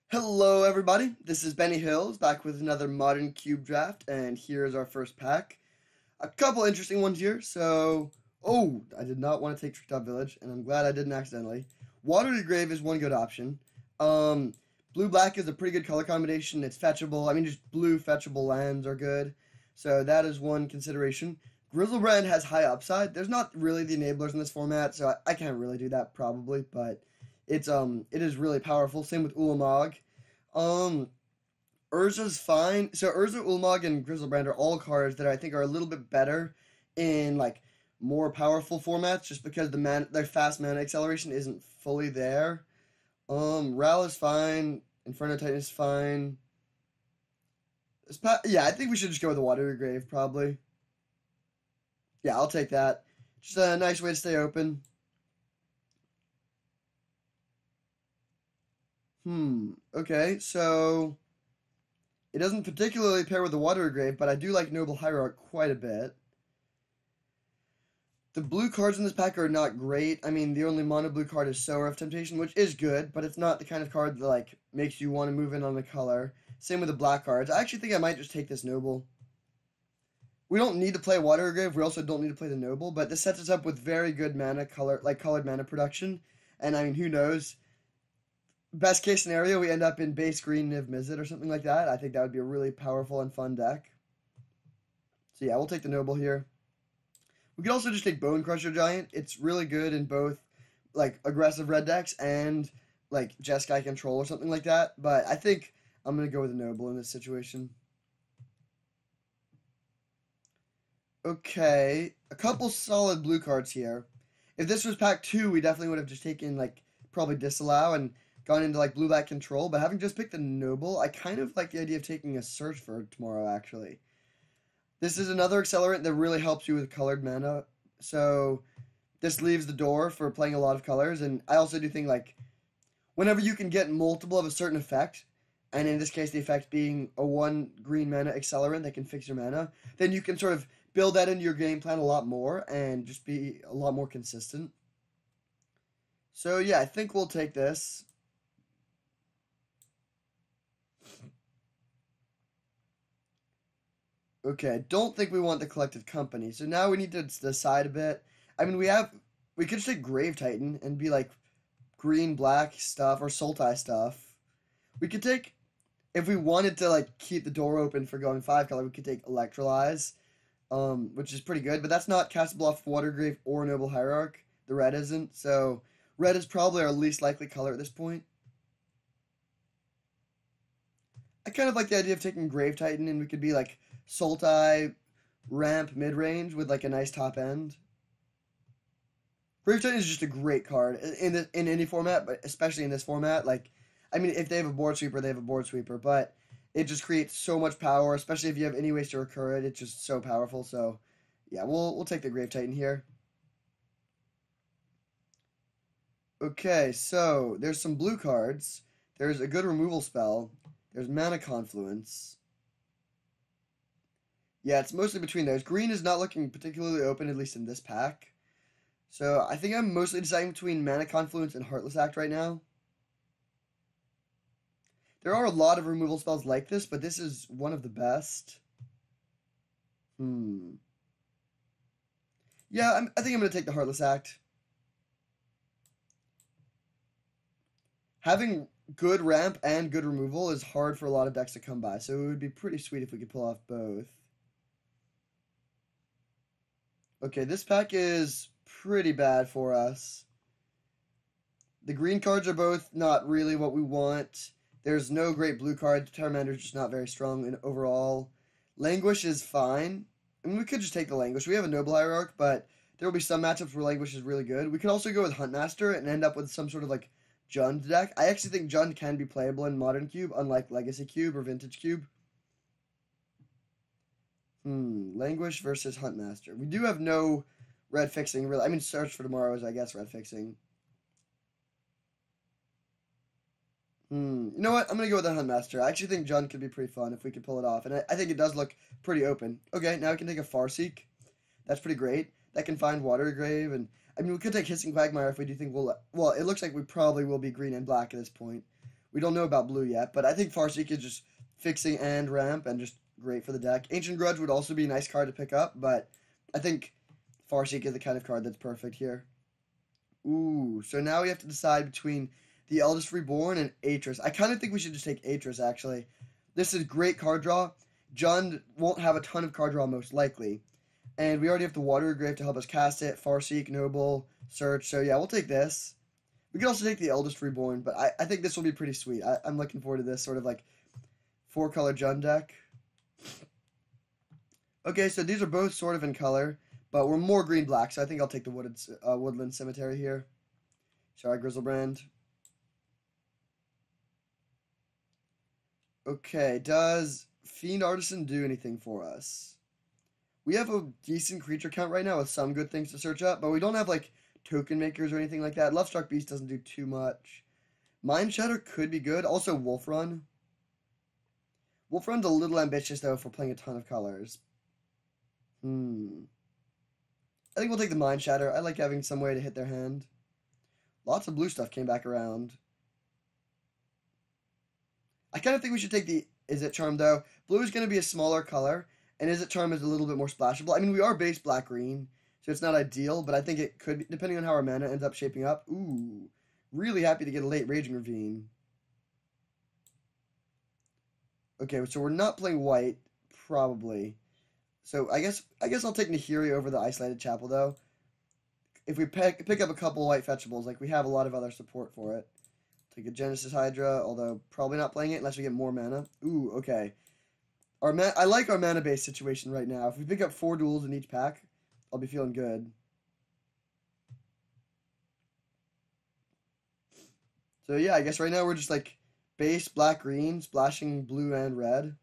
Hello, everybody. This is Benny Hills back with another Modern Cube draft, and here is our first pack. A couple interesting ones here. I did not want to take Treetop Village, and I'm glad I didn't accidentally. Watery Grave is one good option. Um, Blue Black is a pretty good color combination. It's fetchable. I mean, just blue fetchable lands are good, so that is one consideration. Grizzlebrand has high upside. There's not really the enablers in this format, so I can't really do that probably, but it is really powerful. Same with Ulamog. Um, Urza's fine. So Urza, Ulamog, and Grizzlebrand are all cards that I think are a little bit better in like more powerful formats, just because their fast mana acceleration isn't fully there. Ral is fine. Inferno Titan is fine. Yeah, I think we should just go with the Watery Grave probably. Yeah, I'll take that. Just a nice way to stay open. Okay, so it doesn't particularly pair with the Watery Grave, but I do like Noble Hierarch quite a bit. The blue cards in this pack are not great. I mean, the only mono blue card is Sower of Temptation, which is good, but it's not the kind of card that like makes you want to move in on the color. Same with the black cards. I actually think I might just take this Noble. We don't need to play Watery Grave. We also don't need to play the Noble, but this sets us up with very good mana color, like colored mana production. And I mean, who knows? Best case scenario, we end up in base green Niv Mizzet or something like that. I think that would be a really powerful and fun deck. So yeah, we'll take the Noble here. We could also just take Bone Crusher Giant. It's really good in both like aggressive red decks and like Jeskai control or something like that. But I think I'm gonna go with a Noble in this situation. Okay, a couple solid blue cards here. If this was pack two, we definitely would have just taken like probably Disallow and gone into like blue black control. But having just picked the Noble, I kind of like the idea of taking a Search for tomorrow actually. This is another accelerant that really helps you with colored mana. So this leaves the door for playing a lot of colors. And I also do think like whenever you can get multiple of a certain effect, and in this case the effect being a one green mana accelerant that can fix your mana, then you can sort of build that into your game plan a lot more and just be a lot more consistent. So yeah, I think we'll take this. Okay, I don't think we want the collective company. So now we need to decide a bit. I mean, we could just take Grave Titan and be like green black stuff or Sultai stuff. We could take if we wanted to like keep the door open for going five color, we could take Electrolyze, which is pretty good, but that's not castable off Watergrave or Noble Hierarch. The red isn't, so red is probably our least likely color at this point. I kind of like the idea of taking Grave Titan and we could be like Sultai ramp mid range with like a nice top end. Grave Titan is just a great card in any format, but especially in this format. Like, I mean, if they have a board sweeper, they have a board sweeper, but it just creates so much power, especially if you have any ways to recur it. It's just so powerful. So, yeah, we'll take the Grave Titan here. Okay, so there's some blue cards. There's a good removal spell. There's Mana Confluence. Yeah, it's mostly between those. Green is not looking particularly open, at least in this pack. So I think I'm mostly deciding between Mana Confluence and Heartless Act right now. There are a lot of removal spells like this, but this is one of the best. Hmm. Yeah, I think I'm going to take the Heartless Act. Having good ramp and good removal is hard for a lot of decks to come by, so it would be pretty sweet if we could pull off both. Okay, this pack is pretty bad for us. The green cards are both not really what we want. There's no great blue card. Terramander's just not very strong in overall. Languish is fine. I mean, we could just take the Languish. We have a Noble Hierarch, but there will be some matchups where Languish is really good. We could also go with Huntmaster and end up with some sort of like Jund deck. I actually think Jund can be playable in Modern Cube, unlike Legacy Cube or Vintage Cube. Languish versus Huntmaster. We do have no red fixing, really. I mean, Search for Tomorrow is, I guess, red fixing. You know what? I'm gonna go with the Huntmaster. I actually think Jund could be pretty fun if we could pull it off, and I think it does look pretty open. Okay, now we can take a Farseek. That's pretty great. That can find Water Grave, and I mean we could take Hissing Quagmire if we do think we'll. Well, it looks like we probably will be green and black at this point. We don't know about blue yet, but I think Farseek is just fixing and ramp and just great for the deck. Ancient Grudge would also be a nice card to pick up, but I think Farseek is the kind of card that's perfect here. Ooh, so now we have to decide between the Eldest Reborn and Atris. I kind of think we should just take Atris, actually. This is great card draw. Jund won't have a ton of card draw, most likely. And we already have the Water Grave to help us cast it. Farseek, Noble, Search. So yeah, we'll take this. We could also take the Eldest Reborn, but I think this will be pretty sweet. I'm looking forward to this sort of like 4-color Jund deck. Okay, so these are both sort of in color, but we're more green-black, so I think I'll take the Woodland Cemetery here. Sorry, Grizzlebrand. Okay, does Fiend Artisan do anything for us? We have a decent creature count right now with some good things to search up, but we don't have, like, token makers or anything like that. Lovestruck Beast doesn't do too much. Mind Shatter could be good. Also, Wolf Run. Wolf Run's a little ambitious, though, if we're playing a ton of colors. I think we'll take the Mind Shatter. I like having some way to hit their hand. Lots of blue stuff came back around. I kind of think we should take the Izzet Charm, though. Blue is going to be a smaller color, and Izzet Charm is a little bit more splashable. I mean, we are base black-green, so it's not ideal, but I think it could be, depending on how our mana ends up shaping up. Ooh, really happy to get a late Raging Ravine. Okay, so we're not playing white, probably. So I guess I'll take Nahiri over the Isolated Chapel, though. If we pick up a couple white fetchables, like we have a lot of other support for it. Take a Genesis Hydra, although probably not playing it unless we get more mana. Ooh, okay. I like our mana-based situation right now. If we pick up 4 duels in each pack, I'll be feeling good. So yeah, I guess right now we're just like base black-green, splashing blue and red.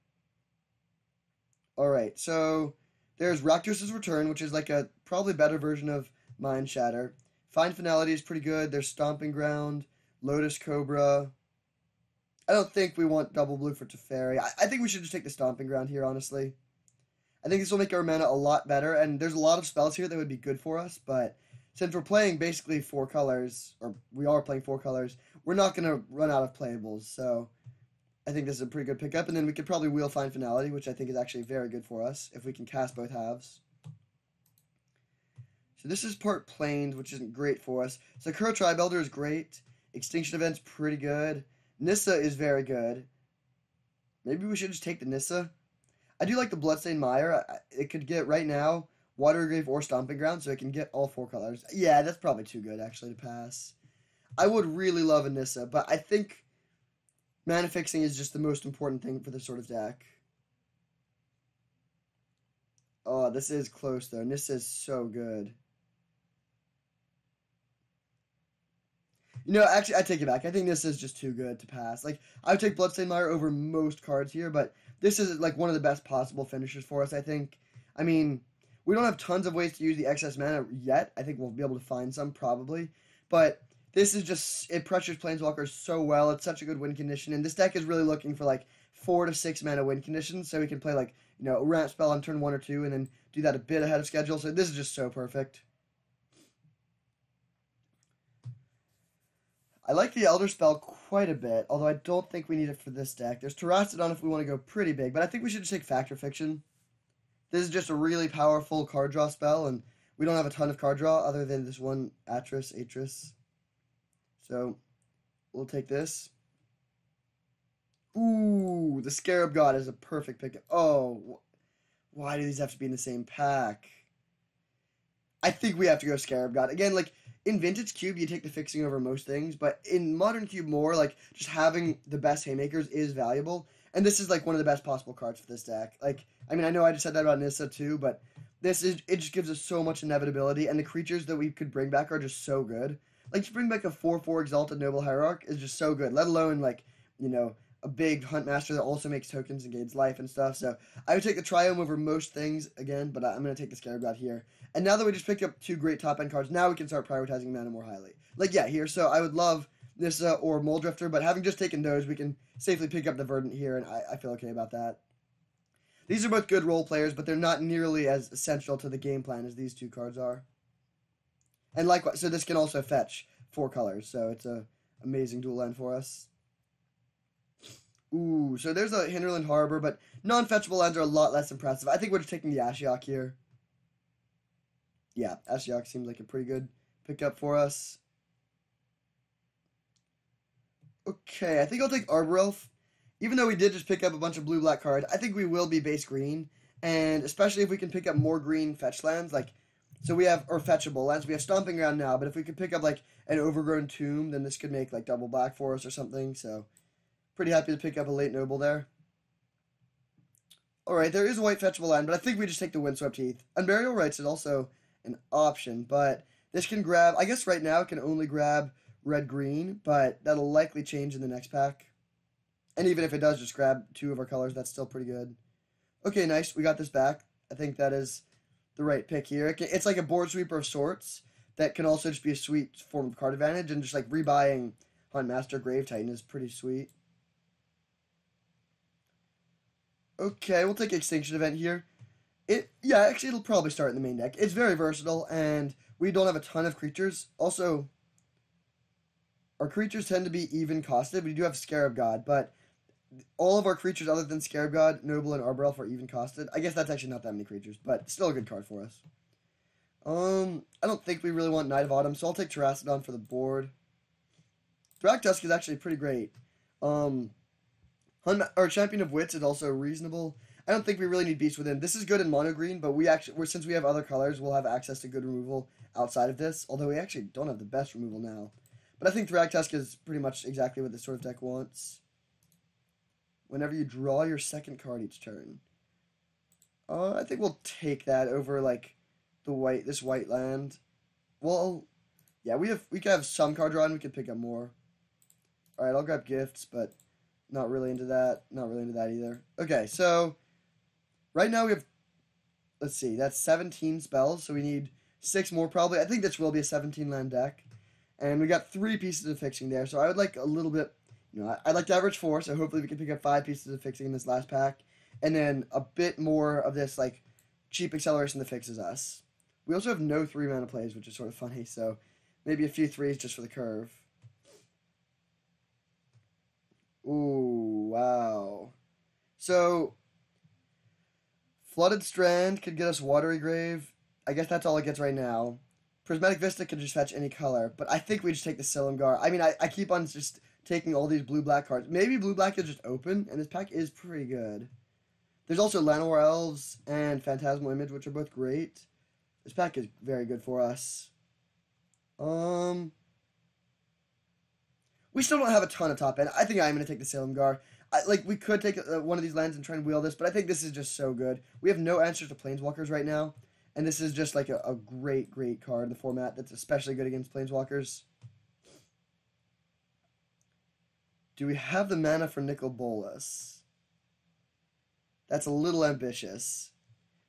Alright, so there's Rakdos' Return, which is like a probably better version of Mind Shatter. Find Finality is pretty good. There's Stomping Ground, Lotus Cobra. I don't think we want double blue for Teferi. I think we should just take the Stomping Ground here, honestly. I think this will make our mana a lot better, and there's a lot of spells here that would be good for us, but since we're playing basically 4 colors, or we are playing 4 colors, we're not going to run out of playables, so I think this is a pretty good pickup, and then we could probably wheel Find Finality, which I think is actually very good for us, if we can cast both halves. So this is part planed, which isn't great for us. Sakura Tribe Elder is great. Extinction Event's pretty good. Nissa is very good. Maybe we should just take the Nissa. I do like the Bloodstained Mire. It could get, right now, Watergrave or Stomping Ground, so it can get all 4 colors. Yeah, that's probably too good, actually, to pass. I would really love a Nissa, but I think mana fixing is just the most important thing for this sort of deck. Oh, this is close, though. Nissa is so good. You know, actually, I take it back. I think this is just too good to pass. Like, I would take Bloodstained Mire over most cards here, but this is, like, one of the best possible finishers for us, I think. I mean, we don't have tons of ways to use the excess mana yet. I think we'll be able to find some, probably. But this is just, it pressures Planeswalkers so well. It's such a good win condition. And this deck is really looking for, like, 4 to 6 mana win conditions, so we can play, like, you know, a ramp spell on turn 1 or 2, and then do that a bit ahead of schedule. So this is just so perfect. I like the Elder Spell quite a bit, although I don't think we need it for this deck. There's Terastodon if we want to go pretty big, but I think we should just take Fact or Fiction. This is just a really powerful card draw spell, and we don't have a ton of card draw other than this one Atris. So, we'll take this. Ooh, the Scarab God is a perfect pick. Oh, why do these have to be in the same pack? I think we have to go Scarab God. Again, like, in Vintage Cube, you take the fixing over most things, but in Modern Cube more, like, just having the best Haymakers is valuable, and this is, like, one of the best possible cards for this deck. Like, I mean, I know I just said that about Nissa, too, but it just gives us so much inevitability, and the creatures that we could bring back are just so good. Like, to bring back a 4/4 Exalted Noble Hierarch is just so good, let alone, like, you know, a big Huntmaster that also makes tokens and gains life and stuff, so I would take the Triome over most things, again, but I'm going to take the Scarab God here. And now that we just picked up 2 great top-end cards, now we can start prioritizing mana more highly. Like, yeah, here, so I would love Nissa or Moldrifter, but having just taken those, we can safely pick up the Verdant here, and I feel okay about that. These are both good role players, but they're not nearly as essential to the game plan as these 2 cards are. And likewise, so this can also fetch 4 colors, so it's a amazing dual land for us. Ooh, so there's a Hinterland Harbor, but non-fetchable lands are a lot less impressive. I think we're just taking the Ashiok here. Yeah, Ashiok seems like a pretty good pickup for us. Okay, I think I'll take Arbor Elf. Even though we did just pick up a bunch of blue-black cards, I think we will be base green. And especially if we can pick up more green fetch lands, like, so we have, or fetchable lands, we have Stomping Ground now, but if we could pick up, like, an Overgrown Tomb, then this could make, like, double black for us or something, so pretty happy to pick up a late Noble there. Alright, there is a white fetchable land, but I think we just take the Windswept Heath. Unburial Rites is also an option, but this can grab, I guess right now it can only grab red-green, but that'll likely change in the next pack. And even if it does just grab two of our colors, that's still pretty good. Okay, nice. We got this back. I think that is the right pick here. It's like a board sweeper of sorts that can also just be a sweet form of card advantage, and just like rebuying Huntmaster Grave Titan is pretty sweet. Okay, we'll take Extinction Event here. Yeah, actually it'll probably start in the main deck. It's very versatile, and we don't have a ton of creatures. Also, our creatures tend to be even costed. We do have Scarab God, but all of our creatures other than Scarab God, Noble, and Arbor Elf are even costed. I guess that's actually not that many creatures, but still a good card for us. I don't think we really want Knight of Autumn, so I'll take Terracodon for the board. Thragtusk is actually pretty great. Our Champion of Wits is also reasonable. I don't think we really need Beast Within. This is good in mono green, but since we have other colors, we'll have access to good removal outside of this. Although we actually don't have the best removal now. But I think Thragtusk is pretty much exactly what this sort of deck wants. Whenever you draw your second card each turn. I think we'll take that over like this white land. Well, yeah, we can have some card draw and we can pick up more. All right, I'll grab gifts, but not really into that. Not really into that either. Okay, so right now we have, let's see, that's 17 spells, so we need 6 more probably. I think this will be a 17 land deck. And we got 3 pieces of fixing there, so I would like a little bit, I'd like to average 4, so hopefully we can pick up 5 pieces of fixing in this last pack. And then a bit more of this, like, cheap acceleration that fixes us. We also have no 3 mana plays, which is sort of funny, so maybe a few 3s just for the curve. Ooh, wow. So, Flooded Strand could get us Watery Grave. I guess that's all it gets right now. Prismatic Vista could just fetch any color, but I think we just take the Silumgar. I mean, I keep on just taking all these blue-black cards. Maybe blue-black is just open, and this pack is pretty good. There's also Llanowar Elves and Phantasmal Image, which are both great. This pack is very good for us. We still don't have a ton of top end. I think I'm going to take the Silumgar. We could take one of these lands and try and wheel this, but I think this is just so good. We have no answers to Planeswalkers right now. And this is just like a great, great card in the format that's especially good against Planeswalkers. Do we have the mana for Nicol Bolas? That's a little ambitious.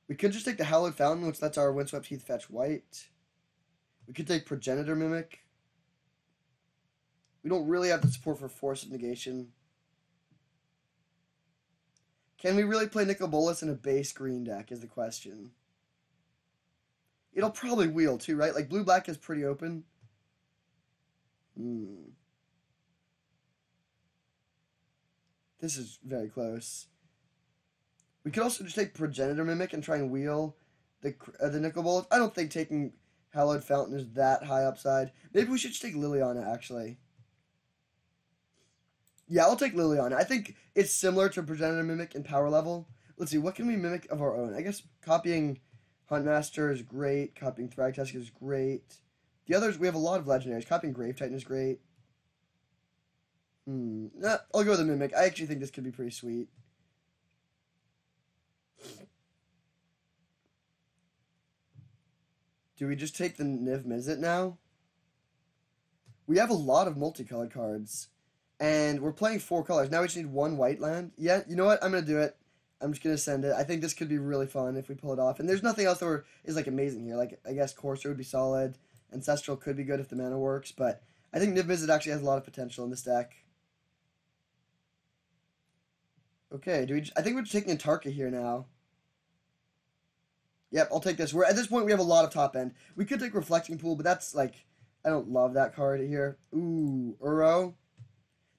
We could just take the Hallowed Fountain, which lets our Windswept Heath fetch white. We could take Progenitor Mimic. We don't really have the support for Force of Negation. Can we really play Nicol Bolas in a base green deck is the question. It'll probably wheel too, right? Like blue-black is pretty open. This is very close. We could also just take Progenitor Mimic and try and wheel the Nicol Bolas. I don't think taking Hallowed Fountain is that high upside. Maybe we should just take Liliana, actually. Yeah, I'll take Liliana. I think it's similar to Progenitor Mimic in power level. Let's see, what can we mimic of our own? I guess copying Huntmaster is great. Copying Thragtusk is great. The others, we have a lot of legendaries. Copying Grave Titan is great. I'll go with the Mimic. I actually think this could be pretty sweet. Do we just take the Niv Mizzet now? We have a lot of multicolored cards. And we're playing 4 colors. Now we just need 1 white land. Yeah, you know what? I'm going to do it. I'm just going to send it. I think this could be really fun if we pull it off. And there's nothing else that is like amazing here. Like, I guess Courser would be solid. Ancestral could be good if the mana works. But I think Niv Mizzet actually has a lot of potential in this deck. Okay, I think we're just taking Antarka here now. Yep, I'll take this. At this point, we have a lot of top end. We could take Reflecting Pool, but that's like, I don't love that card here. Ooh, Uro.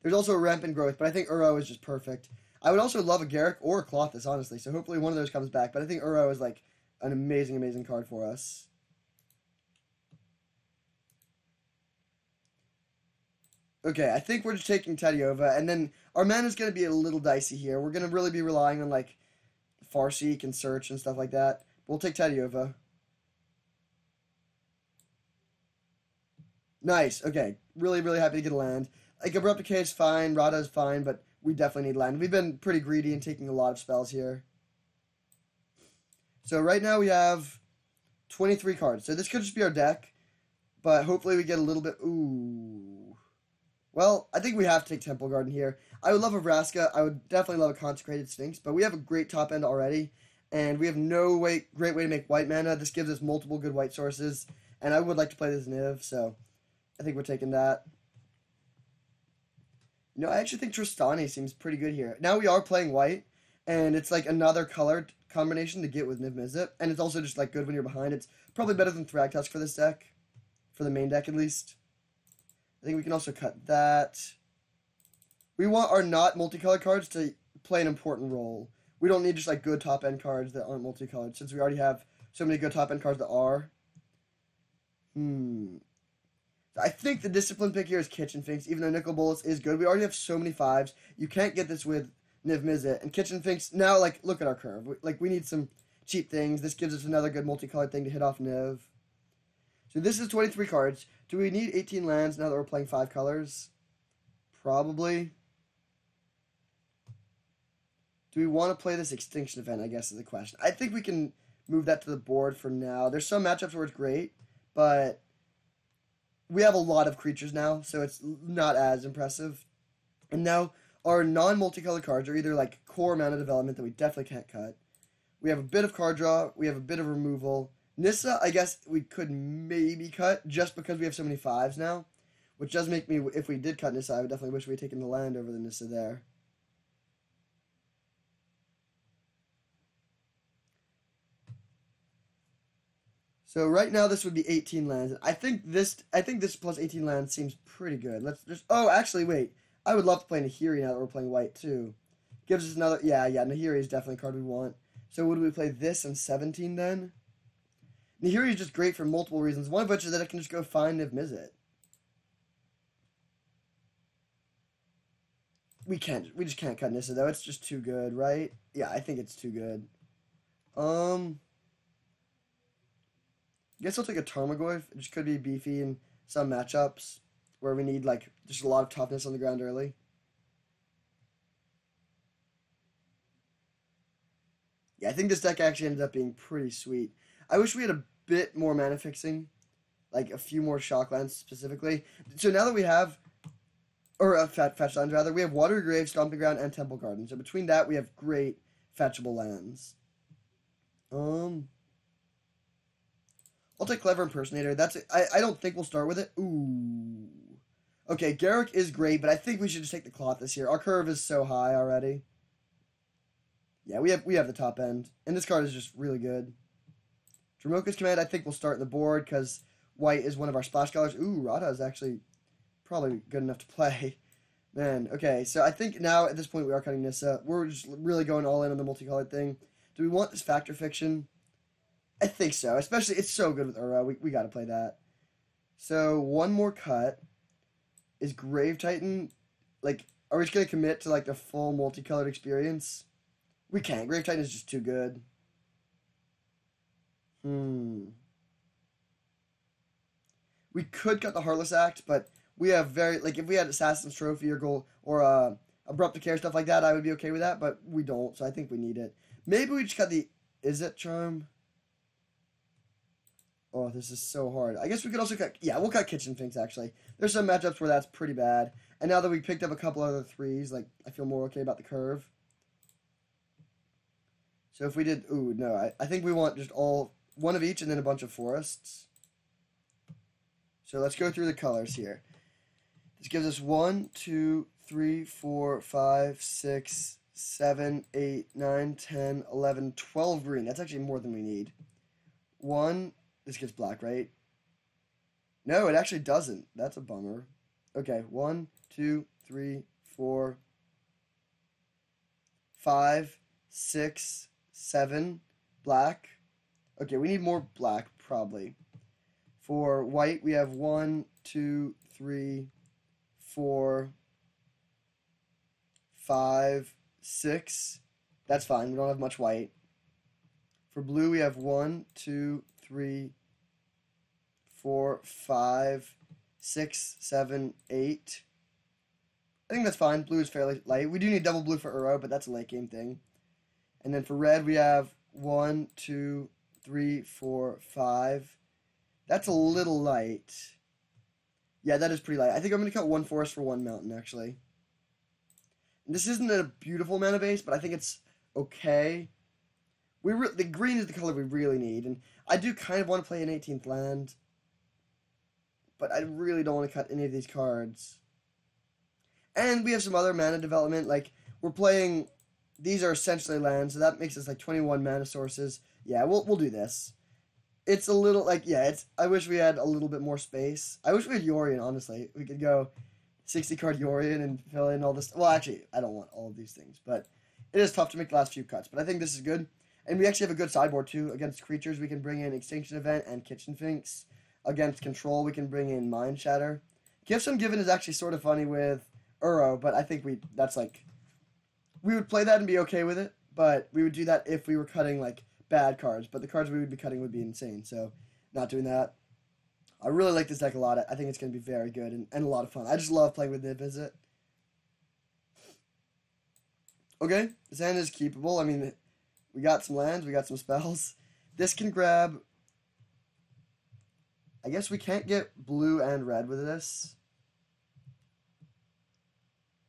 There's also a rampant growth, but I think Uro is just perfect. I would also love a Garrick or a Clothis, honestly. So hopefully one of those comes back. But I think Uro is like an amazing, amazing card for us. Okay, I think we're just taking Tadiova, and then our mana is going to be a little dicey here. We're going to really be relying on like Farseek and Search and stuff like that. We'll take Tadiova. Nice. Okay, really, really happy to get a land. Like Abrupt Decay is fine, Rada is fine, but we definitely need land. We've been pretty greedy and taking a lot of spells here. So right now we have 23 cards. So this could just be our deck, but hopefully we get a little bit. Ooh. Well, I think we have to take Temple Garden here. I would love a Vraska. I would definitely love a Consecrated Sphinx, but we have a great top end already, and we have no great way to make white mana. This gives us multiple good white sources, and I would like to play this Niv, so I think we're taking that. I actually think Tristani seems pretty good here. Now we are playing white, and it's like another colored combination to get with Niv Mizzet, and it's also just like good when you're behind. It's probably better than Thragtusk for this deck, for the main deck at least. I think we can also cut that. We want our not multicolored cards to play an important role. We don't need just like good top end cards that aren't multicolored, since we already have so many good top end cards that are. I think the discipline pick here is Kitchen Finks, even though Nicol Bolas is good. We already have so many fives. You can't get this with Niv Mizzet. And Kitchen Finks, now, like, look at our curve. We need some cheap things. This gives us another good multicolored thing to hit off Niv. So this is 23 cards. Do we need 18 lands now that we're playing 5 colors? Probably. Do we want to play this Extinction Event, I guess, is the question. I think we can move that to the board for now. There's some matchups where it's great, but we have a lot of creatures now, so it's not as impressive. And now our non-multicolored cards are either like core mana development that we definitely can't cut. We have a bit of card draw. We have a bit of removal. Nissa, I guess we could maybe cut just because we have so many 5s now, which does make me, if we did cut Nissa, I would definitely wish we had taken the land over the Nissa there. So right now this would be 18 lands. I think this plus 18 lands seems pretty good. Let's just actually wait. I would love to play Nahiri now that we're playing white too. Gives us another Nahiri is definitely a card we want. So would we play this in 17 then? Nahiri is just great for multiple reasons. One of which is that it can just go find Niv Mizzet. We just can't cut Nissa though. It's just too good, right? Yeah, I think it's too good. I guess I'll take a Tarmogoyf. It just could be beefy in some matchups where we need like just a lot of toughness on the ground early. Yeah, I think this deck actually ended up being pretty sweet. I wish we had a bit more mana fixing, like a few more Shocklands specifically. So now that we have, or fetch lands rather, we have Watery Grave, Stomping Ground, and Temple Garden. So between that, we have great fetchable lands. I'll take Clever Impersonator. That's it. I don't think we'll start with it. Ooh. Okay, Garrick is great, but I think we should just take the Cloth this year. Our curve is so high already. Yeah, we have the top end. And this card is just really good. Dramoka's Command, I think we'll start in the board because white is one of our splash colors. Ooh, Rada is actually probably good enough to play. Man, okay, so I think now at this point we are cutting Nissa. We're just really going all in on the multicolored thing. Do we want this Factor Fiction? I think so. Especially, it's so good with Uro. We got to play that. So, one more cut. Is Grave Titan, like, are we just going to commit to, like, the full multicolored experience? We can't. Grave Titan is just too good. We could cut the Heartless Act, but we have very, like, if we had Assassin's Trophy or Gold, or Abrupt Decay, stuff like that, I would be okay with that, but we don't, so I think we need it. Maybe we just cut the Izzet Charm. Oh, this is so hard. I guess we could also cut... Yeah, we'll cut Kitchen Finks, actually. There's some matchups where that's pretty bad. And now that we picked up a couple other 3s, like, I feel more okay about the curve. So if we did... Ooh, no. I think we want just one of each and then a bunch of forests. So let's go through the colors here. This gives us 1, 2, 3, 4, 5, 6, 7, 8, 9, 10, 11, 12 green. That's actually more than we need. 1... This gets black, right? No, it actually doesn't. That's a bummer. Okay, 1, 2, 3, 4, 5, 6, 7, black. Okay, we need more black, probably. For white, we have 1, 2, 3, 4, 5, 6. That's fine, we don't have much white. For blue, we have 1, 2, 3, 4, 5, 6, 7, 8. I think that's fine. Blue is fairly light. We do need double blue for Uro, but that's a late game thing. And then for red, we have 1, 2, 3, 4, 5. That's a little light. Yeah, that is pretty light. I think I'm going to cut 1 forest for 1 mountain, actually. And this isn't a beautiful mana base, but I think it's okay. The green is the color we really need, and I do kind of want to play an 18th land, but I really don't want to cut any of these cards. And we have some other mana development, like we're playing. These are essentially lands, so that makes us like 21 mana sources. Yeah, we'll do this. It's a little like I wish we had a little bit more space. I wish we had Yorion. Honestly, we could go 60 card Yorion and fill in all this. Well, actually, I don't want all of these things, but it is tough to make the last few cuts. But I think this is good. And we actually have a good sideboard, too. Against creatures, we can bring in Extinction Event and Kitchen Finks. Against control, we can bring in Mind Shatter. Gifts Ungiven is actually sort of funny with Uro, but I think we would play that and be okay with it, but we would do that if we were cutting, like, bad cards. But the cards we would be cutting would be insane, so not doing that. I really like this deck a lot. I think it's going to be very good and a lot of fun. I just love playing with Nib Visit. Okay, this hand is keepable. I mean, we got some lands, we got some spells. This can grab. I guess we can't get blue and red with this.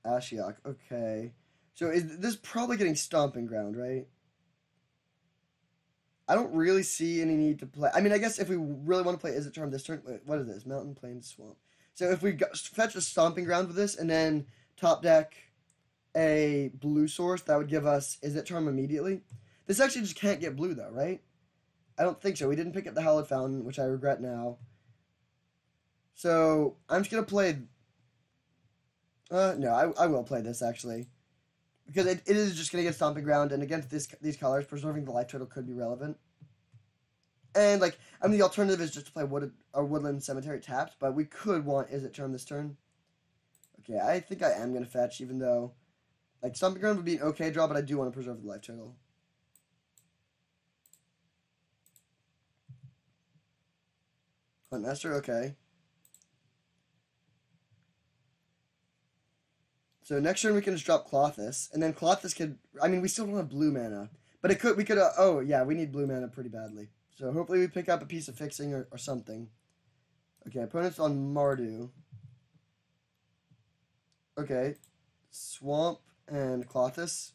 Ashiok, okay. So this is probably getting Stomping Ground, right? I don't really see any need to play. I mean, I guess if we really want to play Is It Charm this turn. Wait, what is this? Mountain, Plain, Swamp. So if we fetch a Stomping Ground with this and then top deck a blue source, that would give us Is It Charm immediately. This actually just can't get blue, though, right? I don't think so. We didn't pick up the Hallowed Fountain, which I regret now. So, I'm just going to play. No, I will play this, actually. Because it is just going to get Stomping Ground, and against these colors, preserving the life total could be relevant. And, like, I mean, the alternative is just to play Woodland Cemetery tapped, but we could want Is It Charm this turn. Okay, I think I am going to fetch, even though, like, Stomping Ground would be an okay draw, but I do want to preserve the life total. Huntmaster, okay. So next turn we can just drop Clothis, and then Clothis could. I mean, we still don't have blue mana, but we could. Oh yeah, we need blue mana pretty badly. So hopefully we pick up a piece of fixing or something. Okay, opponent's on Mardu. Okay, Swamp and Clothis.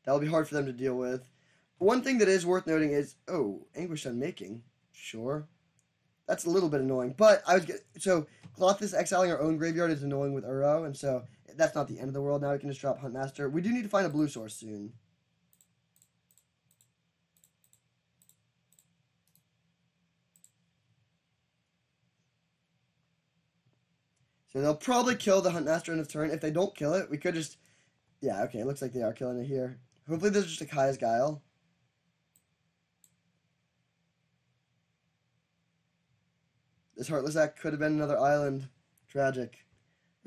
That'll be hard for them to deal with. One thing that is worth noting is, Anguish Unmaking. Sure. That's a little bit annoying. But so Clothis exiling our own graveyard is annoying with Uro, and so that's not the end of the world. Now we can just drop Huntmaster. We do need to find a blue source soon. So they'll probably kill the Huntmaster end of turn. If they don't kill it, we could just. Yeah, okay, it looks like they are killing it here. Hopefully there's just a Kaya's Guile. This Heartless Act could have been another island. Tragic.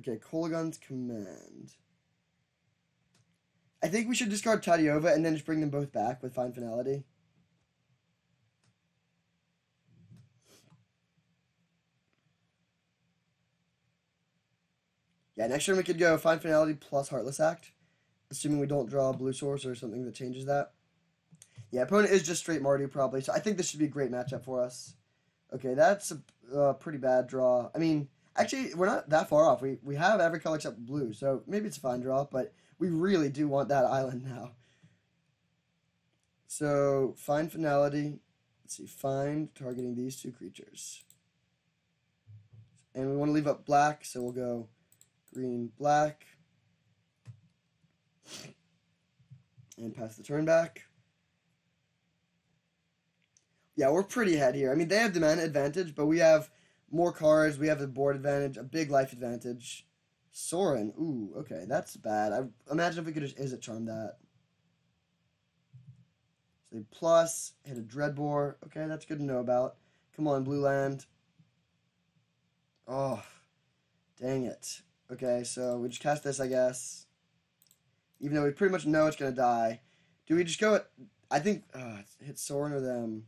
Okay, Kolaghan's Command. I think we should discard Tadiova and then just bring them both back with Fine Finality. Yeah, next turn we could go Fine Finality plus Heartless Act. Assuming we don't draw a blue source or something that changes that. Yeah, opponent is just straight Mardu probably, so I think this should be a great matchup for us. Okay, that's a pretty bad draw. I mean, actually, we're not that far off. We have every color except blue, so maybe it's a fine draw, but we really do want that island now. So, Fine Finality. Let's see, find targeting these two creatures. And we want to leave up black, so we'll go green, black. And pass the turn back. Yeah, we're pretty ahead here. I mean, they have the mana advantage, but we have more cards. We have the board advantage, a big life advantage. Sorin. Ooh, okay, that's bad. I imagine if we could just Izzet Charm that. So plus, hit a Dreadbore. Okay, that's good to know about. Come on, blue land. Oh, dang it. Okay, so we just cast this, I guess. Even though we pretty much know it's going to die. Do we just go at... I think... hit Sorin or them.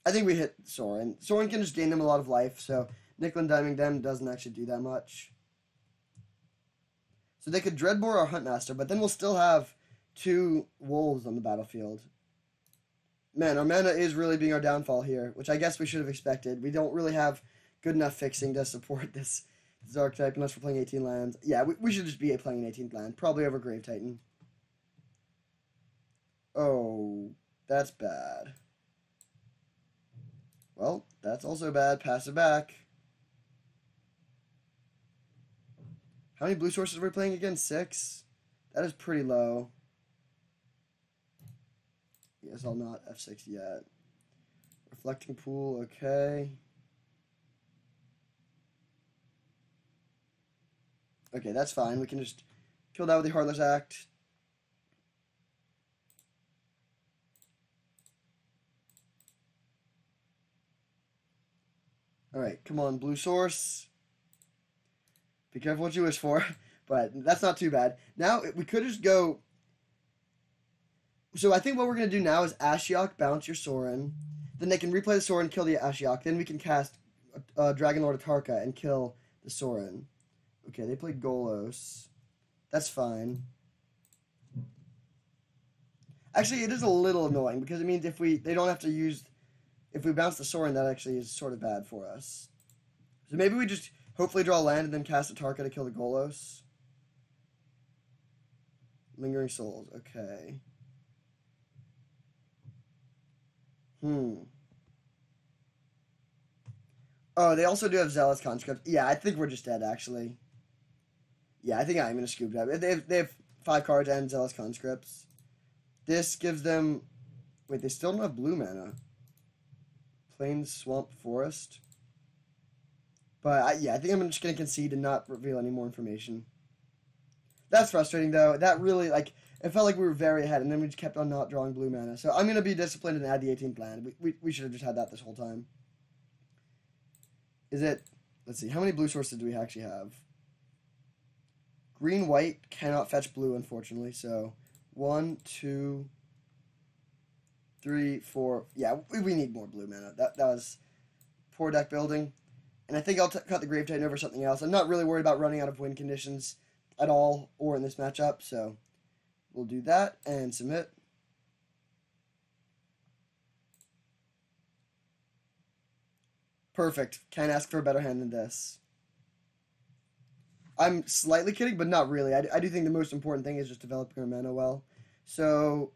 I think we hit Sorin. Sorin can just gain them a lot of life, so nickel and diming them doesn't actually do that much. So they could Dreadbore or Huntmaster, but then we'll still have 2 wolves on the battlefield. Man, our mana is really being our downfall here, which I guess we should have expected. We don't really have good enough fixing to support this archetype unless we're playing 18 lands. Yeah, we should just be playing an 18th land, probably over Grave Titan. Oh, that's bad. Well, that's also bad. Pass it back. How many blue sources are we playing again? 6? That is pretty low. Yes, I'll not F6 yet. Reflecting Pool, okay. Okay, that's fine. We can just kill that with the Heartless Act. Alright, come on, blue source. Be careful what you wish for, but that's not too bad. Now, we could just go... So I think what we're going to do now is Ashiok, bounce your Sorin. Then they can replay the Sorin, kill the Ashiok. Then we can cast Dragon Lord Atarka and kill the Sorin. Okay, they played Golos. That's fine. Actually, it is a little annoying because it means they don't have to use... If we bounce the Sorin, that actually is sort of bad for us. So maybe we just hopefully draw land and then cast Atarka to kill the Golos. Lingering Souls, okay. Oh, they also do have Zealous Conscript. Yeah, I think we're just dead, actually. Yeah, I think I'm going to scoop that. They have 5 cards and Zealous Conscripts. This gives them... Wait, they still don't have blue mana. Plains, Swamp, Forest. But, yeah, I think I'm just going to concede and not reveal any more information. That's frustrating, though. That really, it felt like we were very ahead, and then we just kept on not drawing blue mana. So I'm going to be disciplined and add the 18th land. We should have just had that this whole time. Is it... Let's see. How many blue sources do we actually have? Green, white cannot fetch blue, unfortunately. So 1, 2, 3, 4. Yeah, we need more blue mana. That was poor deck building. And I think I'll cut the Grave Titan over something else. I'm not really worried about running out of win conditions at all or in this matchup. So we'll do that and submit. Perfect. Can't ask for a better hand than this. I'm slightly kidding, but not really. I do think the most important thing is just developing our mana well. So,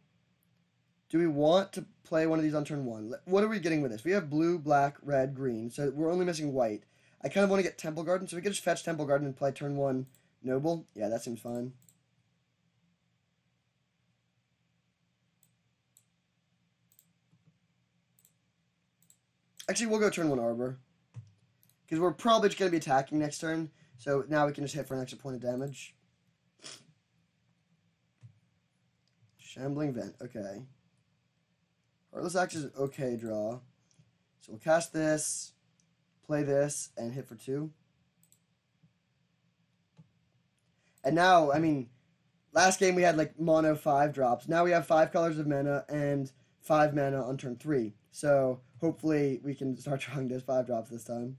do we want to play one of these on turn 1? What are we getting with this? We have blue, black, red, green. So, we're only missing white. I kind of want to get Temple Garden, so we could just fetch Temple Garden and play turn 1 Noble. Yeah, that seems fine. Actually, we'll go turn 1 Arbor. Because we're probably just going to be attacking next turn. So now we can just hit for an extra point of damage. Shambling Vent, okay. Heartless Axe is okay draw. So we'll cast this, play this, and hit for 2. And now, I mean, last game we had mono 5 drops. Now we have 5 colors of mana and 5 mana on turn 3. So hopefully we can start drawing those 5 drops this time.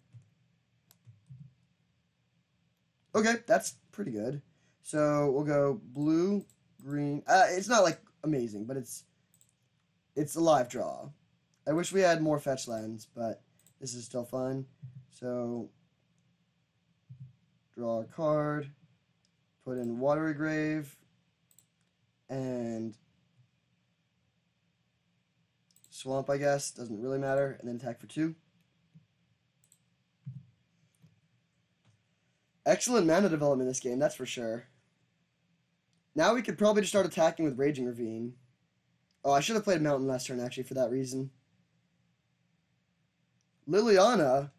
Okay, that's pretty good. So we'll go blue, green. It's not amazing, but it's a live draw. I wish we had more fetch lands, but this is still fun. So draw a card, put in Watery Grave, and Swamp, I guess. Doesn't really matter. And then attack for 2. Excellent mana development in this game, that's for sure. Now we could probably just start attacking with Raging Ravine. Oh, I should have played Mountain last turn, actually, for that reason. Liliana?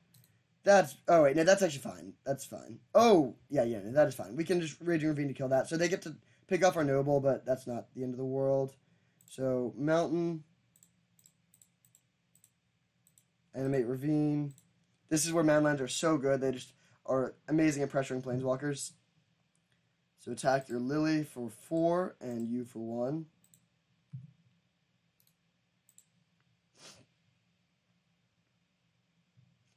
That's... Oh, wait, no, that's actually fine. That's fine. Oh, yeah, no, that is fine. We can just Raging Ravine to kill that. So they get to pick off our Noble, but that's not the end of the world. So, Mountain. Animate Ravine. This is where Manlands are so good. They just are amazing at pressuring Planeswalkers. So attack your Lily for 4 and you for 1.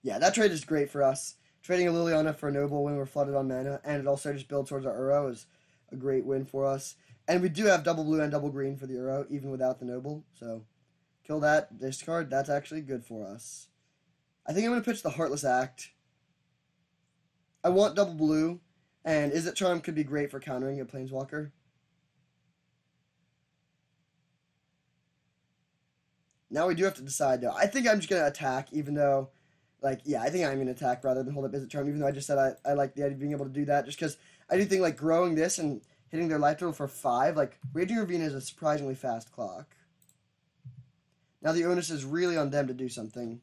Yeah, that trade is great for us. Trading a Liliana for a Noble when we're flooded on mana, and it also just builds towards our Uro is a great win for us. And we do have double blue and double green for the Uro, even without the Noble. So kill that, discard. That's actually good for us. I think I'm going to pitch the Heartless Act. I want double blue, and Izzet Charm could be great for countering a Planeswalker. Now we do have to decide, though. I think I'm just going to attack, even though, like, yeah, I think I'm going to attack rather than hold up Izzet Charm, even though I just said I like the idea of being able to do that, just because I do think, like, growing this and hitting their life total for 5, like, Raging Ravine is a surprisingly fast clock. Now the onus is really on them to do something.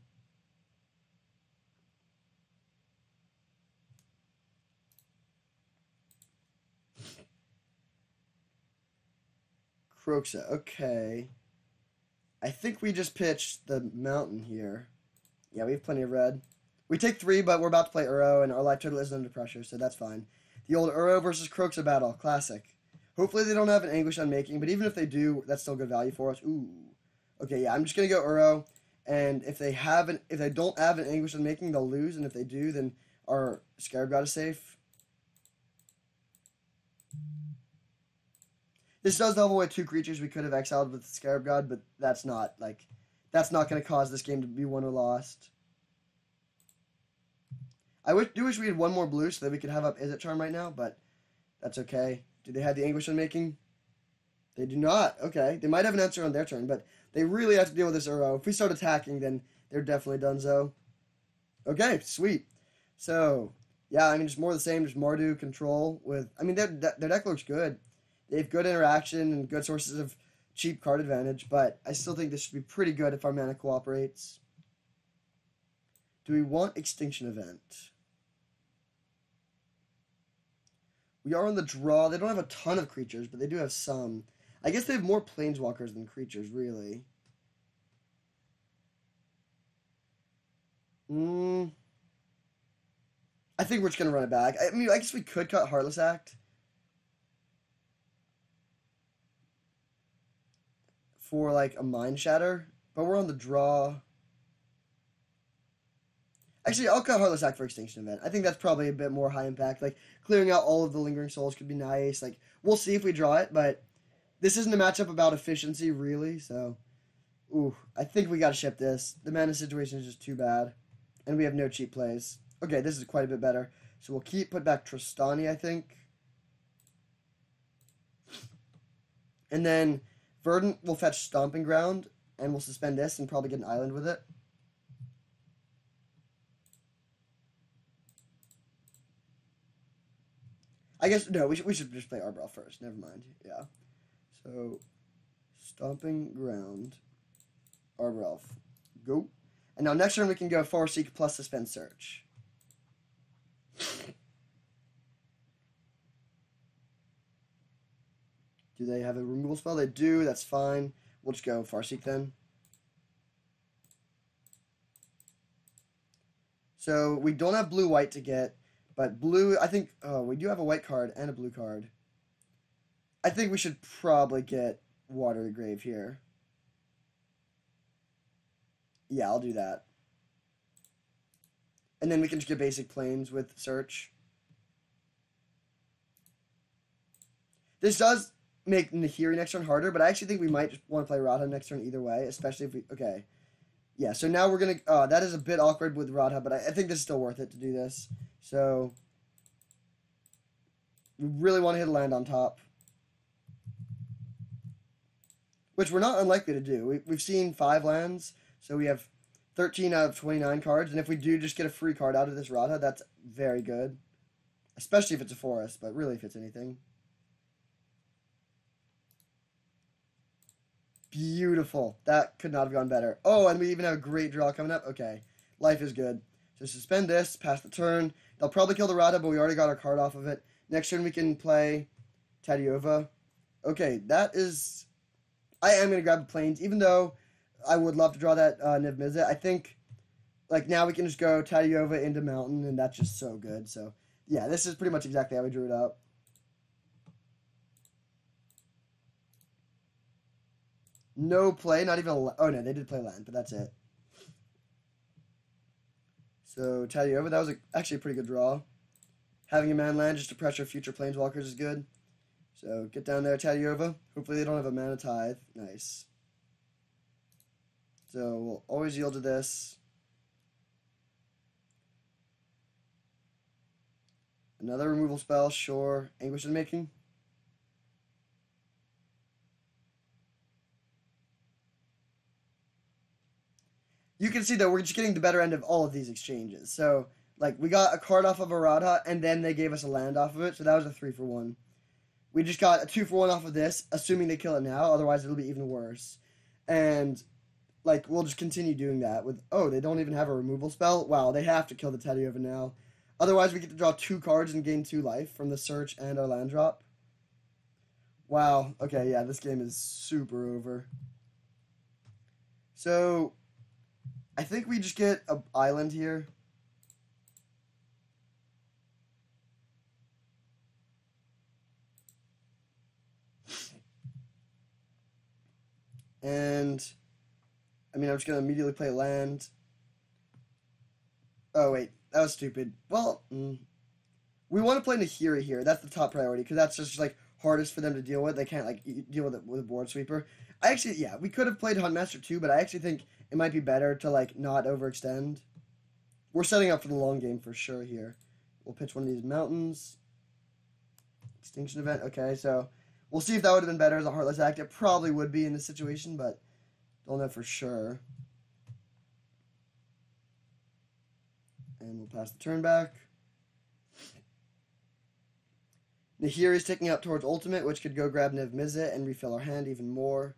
Croxa, okay. I think we just pitched the Mountain here. Yeah, we have plenty of red. We take 3, but we're about to play Uro, and our life total isn't under pressure, so that's fine. The old Uro versus Croxa battle, classic. Hopefully they don't have an Anguish Unmaking, but even if they do, that's still good value for us. Ooh. Okay, yeah, I'm just gonna go Uro, and if they don't have an Anguish Unmaking, they'll lose, and if they do, then our Scarab God is safe. This does double away 2 creatures we could have exiled with the Scarab God, but that's not going to cause this game to be won or lost. I do wish we had 1 more blue so that we could have up Izzet Charm right now, but that's okay. Do they have the Anguish Unmaking? They do not. Okay. They might have an answer on their turn, but they really have to deal with this Uro. If we start attacking, then they're definitely donezo. Okay, sweet. So, yeah, I mean, just more of the same, just Mardu control with... I mean, their deck looks good. They have good interaction and good sources of cheap card advantage, but I still think this should be pretty good if our mana cooperates. Do we want Extinction Event? We are on the draw. They don't have a ton of creatures, but they do have some. I guess they have more Planeswalkers than creatures, really. I think we're just going to run it back. I mean, I guess we could cut Heartless Act for, like, a Mind Shatter, but we're on the draw. Actually, I'll cut Heartless Act for Extinction Event. I think that's probably a bit more high impact. Like, clearing out all of the Lingering Souls could be nice. Like, we'll see if we draw it, but this isn't a matchup about efficiency, really, so... Ooh, I think we gotta ship this. The mana situation is just too bad. And we have no cheap plays. Okay, this is quite a bit better. So we'll put back Tristani, I think. And then Verdant will fetch Stomping Ground, and we'll suspend this and probably get an island with it. I guess, no, we should just play Arbral first. Never mind. Yeah. So, Stomping Ground. Arbral. Go. And now next turn we can go Farseek plus Suspend Search. Do they have a removal spell? They do. That's fine. We'll just go Farseek then. So we don't have blue-white to get, but blue, I think, oh, we do have a white card and a blue card. I think we should probably get Watery Grave here. Yeah, I'll do that. And then we can just get basic planes with Search. This does make Nahiri next turn harder, but I actually think we might just want to play Radha next turn either way, especially if we... Okay. Yeah, so now we're going to... that is a bit awkward with Radha, but I think this is still worth it to do this. So... We really want to hit a land on top. Which we're not unlikely to do. We've seen 5 lands, so we have 13 out of 29 cards, and if we do just get a free card out of this Radha, that's very good. Especially if it's a forest, but really if it's anything. Beautiful. That could not have gone better. Oh, and we even have a great draw coming up. Okay. Life is good. So suspend this, pass the turn. They'll probably kill the Rada, but we already got our card off of it. Next turn we can play Tadiova. Okay, that is... I am going to grab the plains, even though I would love to draw that Niv Mizzet. I think, like, now we can just go Tadiova into Mountain, and that's just so good. So, yeah, this is pretty much exactly how we drew it up. No play, not even a... Oh, no, they did play land, but that's it. So, Tadiova, that was actually a pretty good draw. Having a man land just to pressure future planeswalkers is good. So, get down there, Tadiova. Hopefully they don't have a mana tithe. Nice. So, we'll always yield to this. Another removal spell, sure. Anguish in Making. You can see that we're just getting the better end of all of these exchanges. So, like, we got a card off of a Radha, and then they gave us a land off of it, so that was a 3-for-1. We just got a 2-for-1 off of this, assuming they kill it now, otherwise it'll be even worse. And, like, we'll just continue doing that with... Oh, they don't even have a removal spell? Wow, they have to kill the Tadiova now. Otherwise, we get to draw 2 cards and gain 2 life from the search and our land drop. Wow, okay, yeah, this game is super over. So... I think we just get an island here. And, I mean, I'm just going to immediately play land. Oh, wait, that was stupid. Well, we want to play Nahiri here. That's the top priority, because that's just, like, hardest for them to deal with. They can't, like, deal with it with a board sweeper. I actually, yeah, we could have played Huntmaster too, but I actually think it might be better to, like, not overextend. We're setting up for the long game for sure here. We'll pitch one of these mountains. Extinction event. Okay, so we'll see if that would have been better as a Heartless Act. It probably would be in this situation, but don't know for sure. And we'll pass the turn back. Nahiri's taking up towards Ultimate, which could go grab Niv Mizzet and refill our hand even more.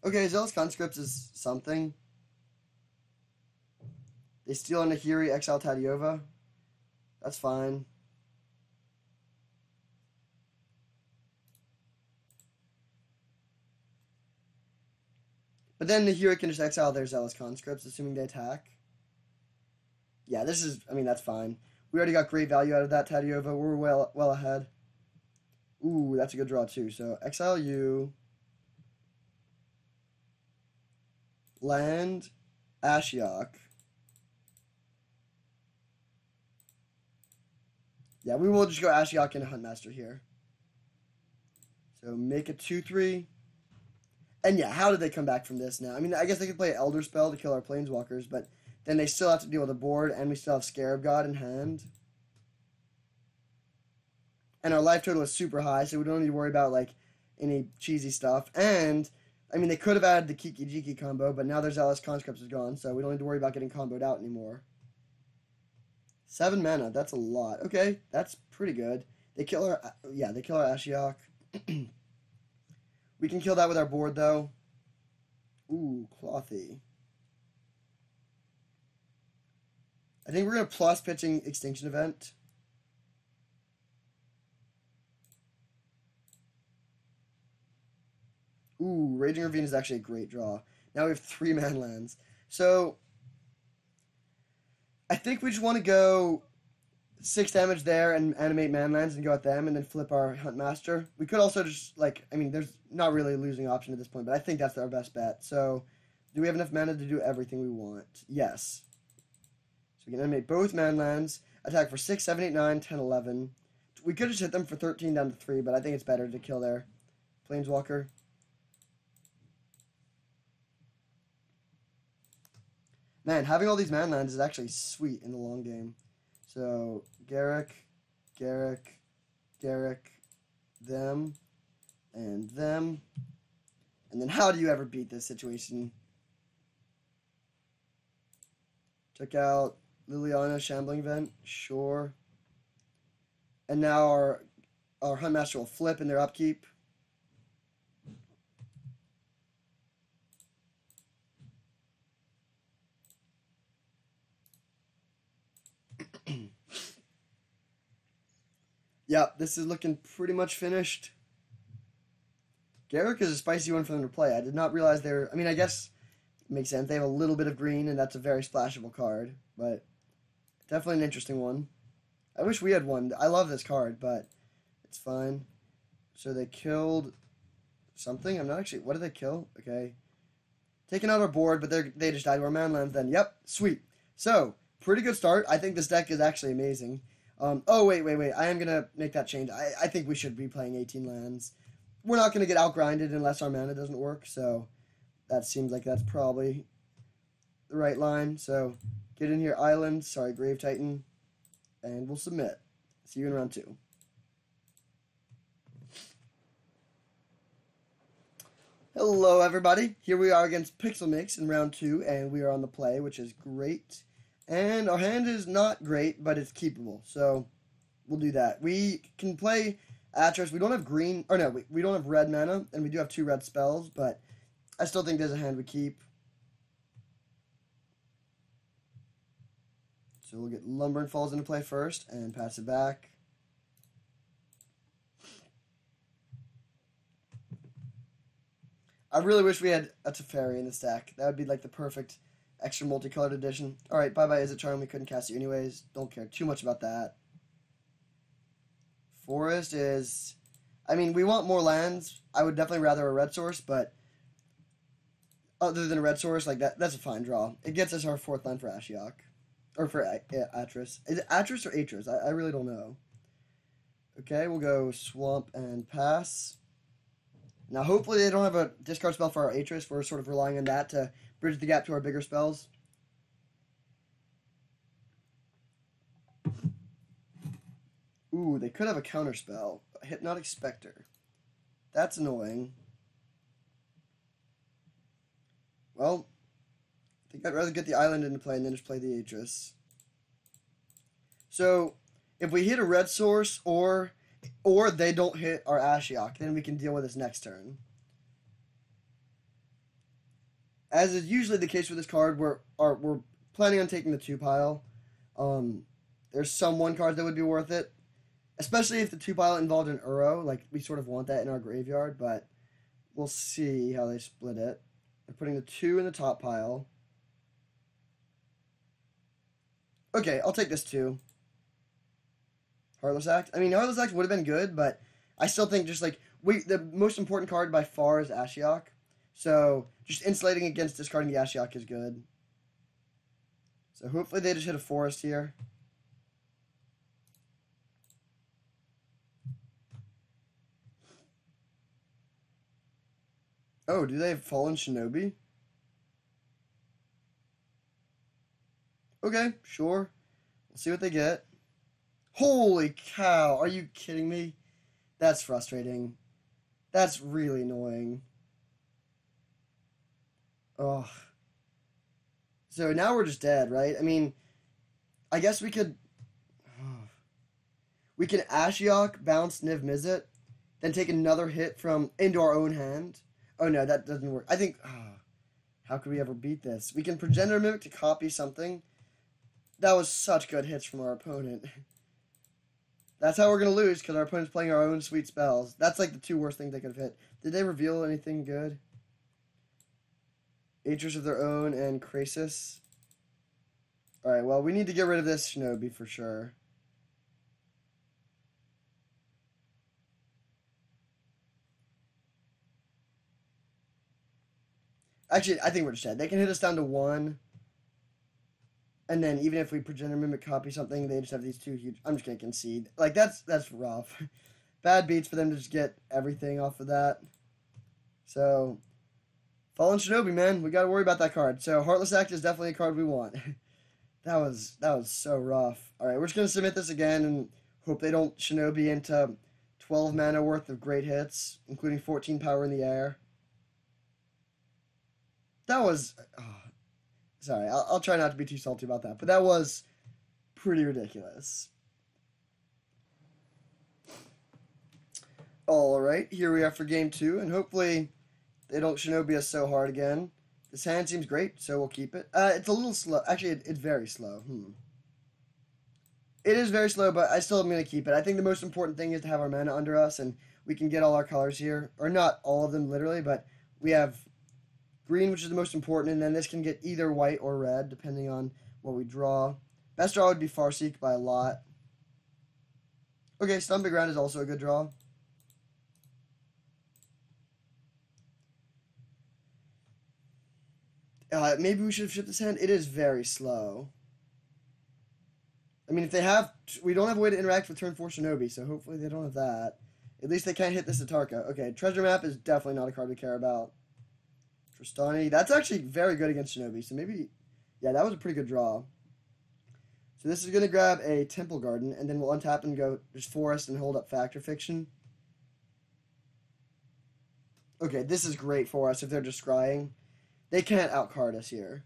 Okay, Zealous Conscripts is something. They steal a Nahiri, exile Tadiova. That's fine. But then Nahiri can just exile their Zealous Conscripts, assuming they attack. Yeah, this is... I mean, that's fine. We already got great value out of that Tadiova. We're well ahead. Ooh, that's a good draw, too. So, exile you. Land. Ashiok. Yeah, we will just go Ashiok into Huntmaster here. So, make a 2-3. And yeah, how did they come back from this now? I mean, I guess they could play Elder Spell to kill our Planeswalkers, but then they still have to deal with a board, and we still have Scarab God in hand. And our life total is super high, so we don't need to worry about, like, any cheesy stuff. And, I mean, they could have added the Kiki Jiki combo, but now their Zealous Conscripts is gone, so we don't need to worry about getting comboed out anymore. 7 mana, that's a lot. Okay, that's pretty good. They kill our... Yeah, they kill our Ashiok. We can kill that with our board, though. Ooh, Clothy. I think we're going to plus pitching Extinction Event. Ooh, Raging Ravine is actually a great draw. Now we have 3 man lands. So, I think we just want to go 6 damage there and animate manlands and go at them and then flip our Huntmaster. We could also just, like, I mean, there's not really a losing option at this point, but I think that's our best bet. So, do we have enough mana to do everything we want? Yes. So we can animate both manlands, attack for 6, 7, 8, 9, 10, 11. We could just hit them for 13 down to 3, but I think it's better to kill their Planeswalker. Man, having all these manlands is actually sweet in the long game. So, Garrick, them, and them. And then how do you ever beat this situation? Took out Liliana, Shambling Vent, sure. And now our Huntmaster will flip in their upkeep. Yep, this is looking pretty much finished. Garrick is a spicy one for them to play. I did not realize they're. I mean, I guess it makes sense. They have a little bit of green, and that's a very splashable card. But definitely an interesting one. I wish we had one. I love this card, but it's fine. So they killed something. I'm not actually. What did they kill? Okay. Taking out our board, but they just died to our man lands then. Yep, sweet. So, pretty good start. I think this deck is actually amazing. Oh, wait. I am going to make that change. I think we should be playing 18 lands. We're not going to get outgrinded unless our mana doesn't work, so that seems like that's probably the right line. So, get in here, Island, sorry, Grave Titan, and we'll submit. See you in round 2. Hello, everybody. Here we are against Pixel Mix in round 2, and we are on the play, which is great. And our hand is not great, but it's keepable, so we'll do that. We can play Atros. We don't have green, or no, we don't have red mana, and we do have 2 red spells, but I still think there's a hand we keep. So we'll get Lumbering Falls into play first, and pass it back. I really wish we had a Teferi in this deck. That would be like the perfect extra multicolored edition. Alright, bye-bye, Is It Charm? We couldn't cast you anyways. Don't care too much about that. Forest is... I mean, we want more lands. I would definitely rather a red source, but other than a red source, like that's a fine draw. It gets us our 4th land for Ashiok. Or for Atris. Is it Atris or Atris? I really don't know. Okay, we'll go Swamp and pass. Now, hopefully they don't have a discard spell for our Atris. We're sort of relying on that to bridge the gap to our bigger spells. Ooh, they could have a counter spell. Hypnotic Spectre. That's annoying. Well, I think I'd rather get the island into play and then just play the Atris. So, if we hit a red source or they don't hit our Ashiok, then we can deal with this next turn. As is usually the case with this card, we're planning on taking the 2 pile. There's some 1 card that would be worth it, especially if the 2 pile involved an Uro. Like, we sort of want that in our graveyard, but we'll see how they split it. They're putting the 2 in the top pile. Okay, I'll take this 2. Heartless Act. I mean, Heartless Act would have been good, but I still think just like the most important card by far is Ashiok. So just insulating against discarding the Ashiok is good. So hopefully they just hit a forest here. Oh, do they have Fallen Shinobi? Okay, sure. We'll see what they get. Holy cow, are you kidding me? That's frustrating. That's really annoying. Ugh. So now we're just dead, right? I mean, I guess we could... We can Ashiok, bounce Niv Mizzet, then take another hit from into our own hand. Oh no, that doesn't work. I think... how could we ever beat this? We can Progenitor Mimic to copy something. That was such good hits from our opponent. That's how we're going to lose, because our opponent's playing our own sweet spells. That's like the 2 worst things they could have hit. Did they reveal anything good? Atris of their own and Krasis. Alright, well, we need to get rid of this Shinobi for sure. Actually, I think we're just dead. They can hit us down to 1. And then even if we Progenitor Mimic copy something, they just have these 2 huge... I'm just going to concede. Like, that's rough. Bad beats for them to just get everything off of that. So, Fallen Shinobi, man. We got to worry about that card. So, Heartless Act is definitely a card we want. That was so rough. Alright, we're just going to submit this again and hope they don't Shinobi into 12 mana worth of great hits, including 14 power in the air. That was... sorry, I'll try not to be too salty about that, but that was pretty ridiculous. Alright, here we are for game 2, and hopefully they don't Shinobi us so hard again. This hand seems great, so we'll keep it. It's a little slow. Actually, it's very slow. It is very slow, but I still am going to keep it. I think the most important thing is to have our mana under us, and we can get all our colors here. Or not all of them, literally, but we have green, which is the most important, and then this can get either white or red, depending on what we draw. Best draw would be Farseek by a lot. Okay, Stumping Ground is also a good draw. Maybe we should have shipped this hand. It is very slow. I mean, if they have... We don't have a way to interact with turn 4 Shinobi, so hopefully they don't have that. At least they can't hit this Atarka. Okay, Treasure Map is definitely not a card we care about. Tristani, that's actually very good against Shinobi, so maybe... Yeah, that was a pretty good draw. So this is going to grab a Temple Garden, and then we'll untap and go just Forest and hold up Factor Fiction. Okay, this is great for us if they're just scrying. They can't outcard us here.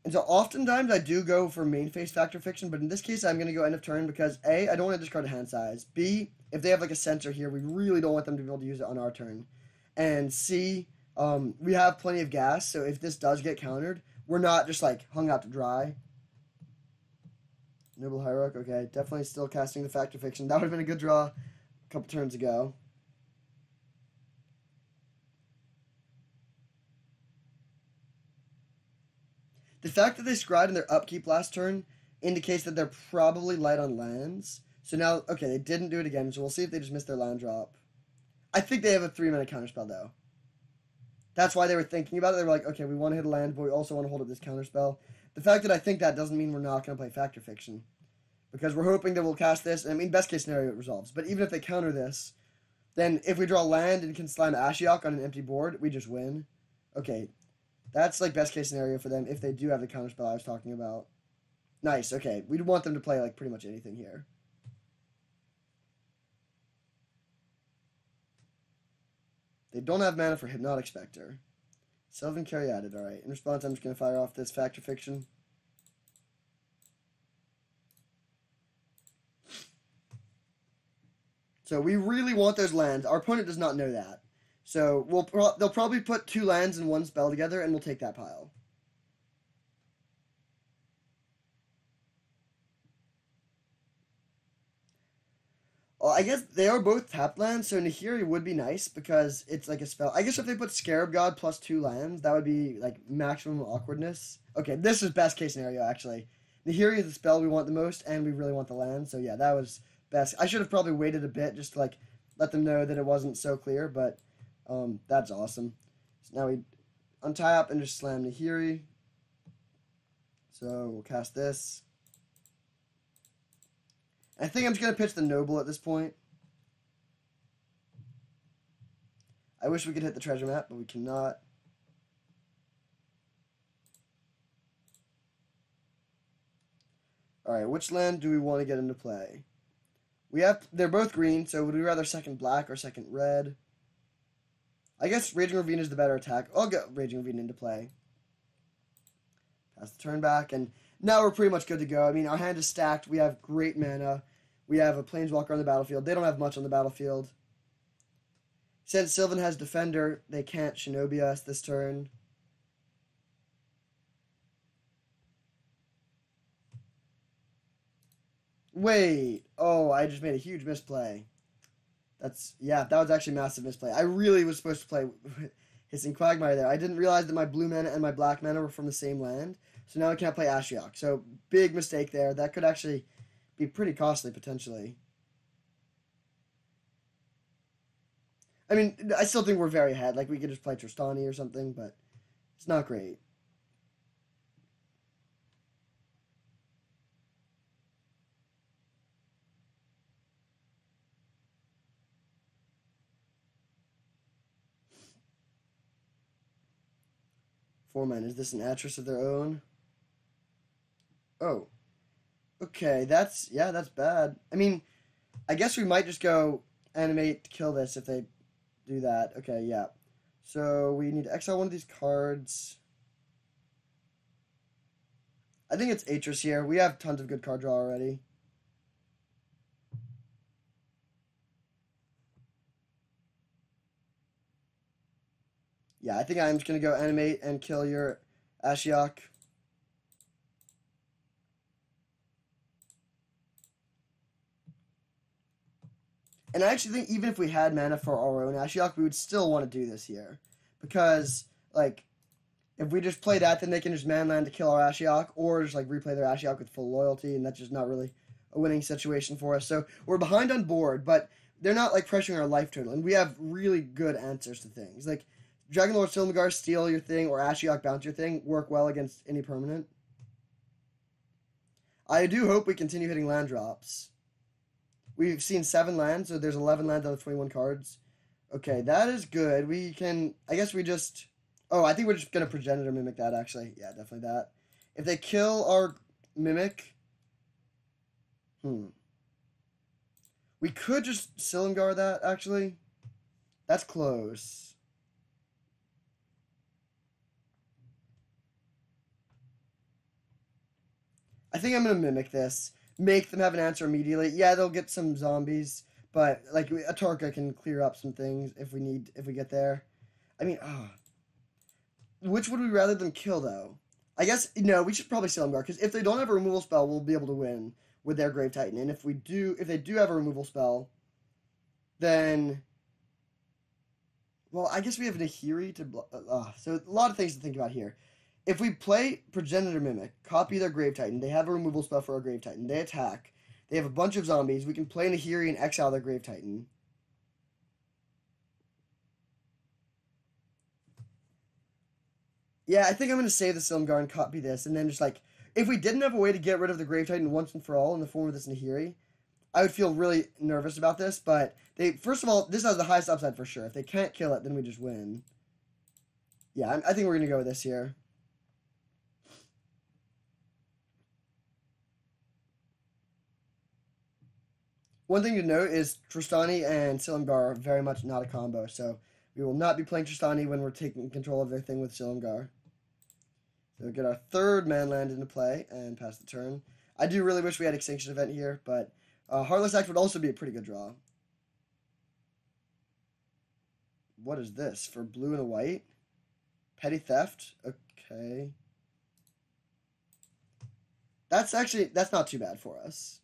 And so oftentimes I do go for main phase Factor Fiction, but in this case I'm going to go end of turn because A, I don't want to discard a hand size. B, if they have like a censor here, we really don't want them to be able to use it on our turn. And C, we have plenty of gas, so if this does get countered, we're not just like hung out to dry. Noble Hierarch, okay, definitely still casting the Factor Fiction. That would have been a good draw a couple turns ago. The fact that they scryed in their upkeep last turn indicates that they're probably light on lands. So now, okay, they didn't do it again, so we'll see if they just missed their land drop. I think they have a 3-mana counterspell, though. That's why they were thinking about it. They were like, okay, we want to hit a land, but we also want to hold up this counterspell. The fact that I think that doesn't mean we're not going to play Factor Fiction. Because we're hoping that we'll cast this, and I mean, best case scenario, it resolves. But even if they counter this, then if we draw land and can slam Ashiok on an empty board, we just win. Okay, that's like best case scenario for them if they do have the counterspell I was talking about. Nice, okay. We'd want them to play like pretty much anything here. They don't have mana for Hypnotic Spectre. Sylvan Caryatid, alright. In response, I'm just going to fire off this Factor Fiction. So we really want those lands. Our opponent does not know that. So they'll probably put 2 lands and 1 spell together, and we'll take that pile. Well, I guess they are both tapped lands, so Nahiri would be nice because it's like a spell. I guess if they put Scarab God plus 2 lands, that would be like maximum awkwardness. Okay, this is best case scenario, actually. Nahiri is the spell we want the most, and we really want the land, so yeah, that was best. I should have probably waited a bit just to like let them know that it wasn't so clear, but that's awesome. So now we untie up and just slam Nahiri. So we'll cast this. I think I'm just going to pitch the Noble at this point. I wish we could hit the treasure map, but we cannot. Alright, which land do we want to get into play? They're both green, so would we rather second black or second red? I guess Raging Ravine is the better attack. I'll get Raging Ravine into play. Pass the turn back, and now we're pretty much good to go. I mean, our hand is stacked. We have great mana. We have a Planeswalker on the battlefield. They don't have much on the battlefield. Since Sylvan has Defender, they can't Shinobi us this turn. Wait. Oh, I just made a huge misplay. Yeah, that was actually a massive misplay. I really was supposed to play Hissing Quagmire there. I didn't realize that my blue mana and my black mana were from the same land. So now I can't play Ashiok. So, big mistake there. That could actually be pretty costly, potentially. I mean, I still think we're very ahead. Like, we could just play Tristani or something, but it's not great. Four-man, is this an Atris of their own? Oh. Okay, that's bad. I mean, I guess we might just go animate to kill this if they do that. Okay, yeah. So we need to exile one of these cards. I think it's Atris here. We have tons of good card draw already. Yeah, I think I'm just going to go animate and kill your Ashiok. And I actually think even if we had mana for our own Ashiok, we would still want to do this here. Because, like, if we just play that, then they can just manland to kill our Ashiok, or just, like, replay their Ashiok with full loyalty, and that's just not really a winning situation for us. So we're behind on board, but they're not, like, pressuring our life total, and we have really good answers to things. Like, Dragon Lord Silmagar, steal your thing, or Ashiok bounce your thing, work well against any permanent. I do hope we continue hitting land drops. We've seen 7 lands, so there's 11 lands out of 21 cards. Okay, that is good. We can... I guess we just... Oh, I think we're just going to Progenitor Mimic that, actually. Yeah, definitely that. If they kill our Mimic... We could just Silumgar that, actually. That's close. I think I'm going to Mimic this. Make them have an answer immediately. Yeah, they'll get some zombies, but, like, a Torka can clear up some things if we get there. I mean, which would we rather them kill, though? I guess, no, we should probably Silumgar, because if they don't have a removal spell, we'll be able to win with their Grave Titan. And if they do have a removal spell, then... Well, I guess we have Nahiri to... so a lot of things to think about here. If we play Progenitor Mimic, copy their Grave Titan, they have a removal spell for our Grave Titan, they attack, they have a bunch of zombies, we can play Nahiri and exile their Grave Titan. Yeah, I think I'm going to save the Silumgar and copy this, and then just, like, if we didn't have a way to get rid of the Grave Titan once and for all in the form of this Nahiri, I would feel really nervous about this, but first of all, this has the highest upside for sure. If they can't kill it, then we just win. Yeah, I think we're going to go with this here. One thing to note is Tristani and Silumgar are very much not a combo, so we will not be playing Tristani when we're taking control of their thing with Silumgar. So we'll get our 3rd manland into play and pass the turn. I do really wish we had Extinction Event here, but Heartless Act would also be a pretty good draw. What is this? For blue and a white? Petty Theft? Okay. That's not too bad for us.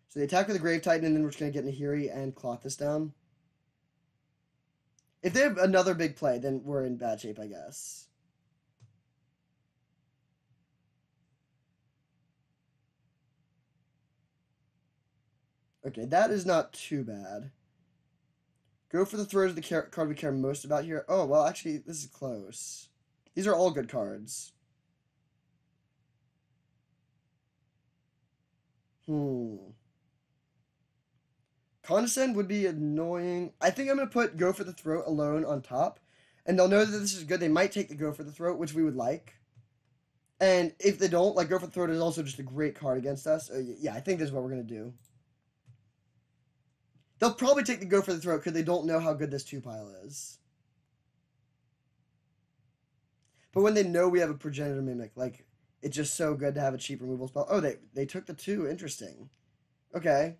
So they attack with a Grave Titan, and then we're just going to get Nahiri and clock this down. If they have another big play, then we're in bad shape, I guess. Okay, that is not too bad. Go for the throws of the card we care most about here. Oh, well, actually, this is close. These are all good cards. Condescend would be annoying. I think I'm going to put Go for the Throat alone on top. And they'll know that this is good. They might take the Go for the Throat, which we would like. And if they don't, like, Go for the Throat is also just a great card against us. Yeah, I think this is what we're going to do. They'll probably take the Go for the Throat because they don't know how good this 2-pile is. But when they know we have a Progenitor Mimic, like, it's just so good to have a cheap removal spell. Oh, they took the 2. Interesting. Okay.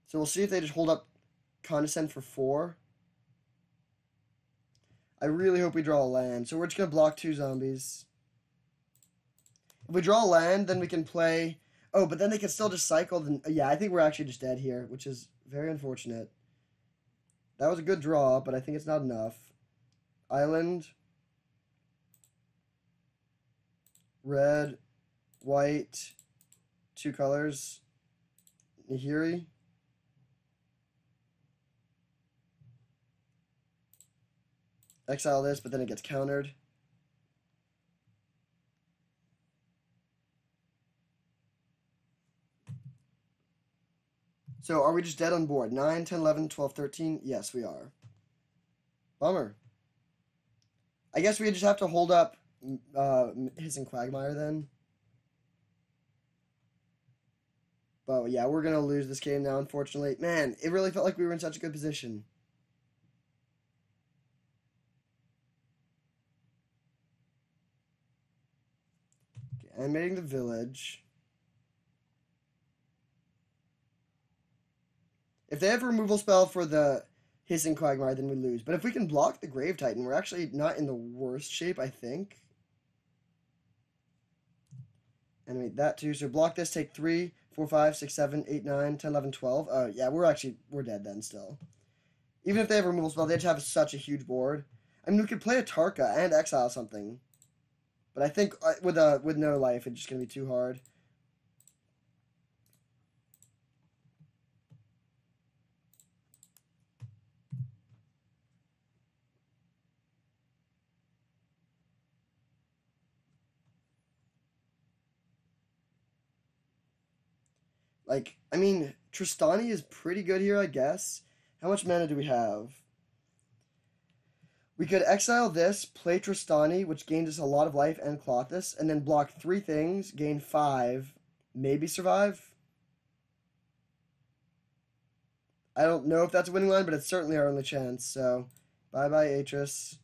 So we'll see if they just hold up Condescend for 4. I really hope we draw a land. So we're just going to block 2 zombies. If we draw a land, then we can play... Oh, but then they can still just cycle. Then, yeah, I think we're actually just dead here, which is very unfortunate. That was a good draw, but I think it's not enough. Island. Red. White. 2 colors. Nahiri. Exile this, but then it gets countered. So are we just dead on board? 9, 10, 11, 12, 13? Yes, we are. Bummer. I guess we just have to hold up Hissing Quagmire then. But yeah, we're going to lose this game now, unfortunately. Man, it really felt like we were in such a good position. Okay, animating the village. If they have a removal spell for the Hissing Quagmire, then we lose. But if we can block the Grave Titan, we're actually not in the worst shape, I think. Animate that too. So block this, take 3, 4, 5, 6, 7, 8, 9, 10, 11, 12. Yeah, we're dead then still. Even if they have a removal spell, they just have such a huge board. I mean, we could play a Tarka and exile something. But I think with no life, it's just going to be too hard. Like, I mean, Tristani is pretty good here, I guess. How much mana do we have? We could exile this, play Tristani, which gains us a lot of life, and Clothis, and then block 3 things, gain 5, maybe survive. I don't know if that's a winning line, but it's certainly our only chance. So, bye-bye, Atris.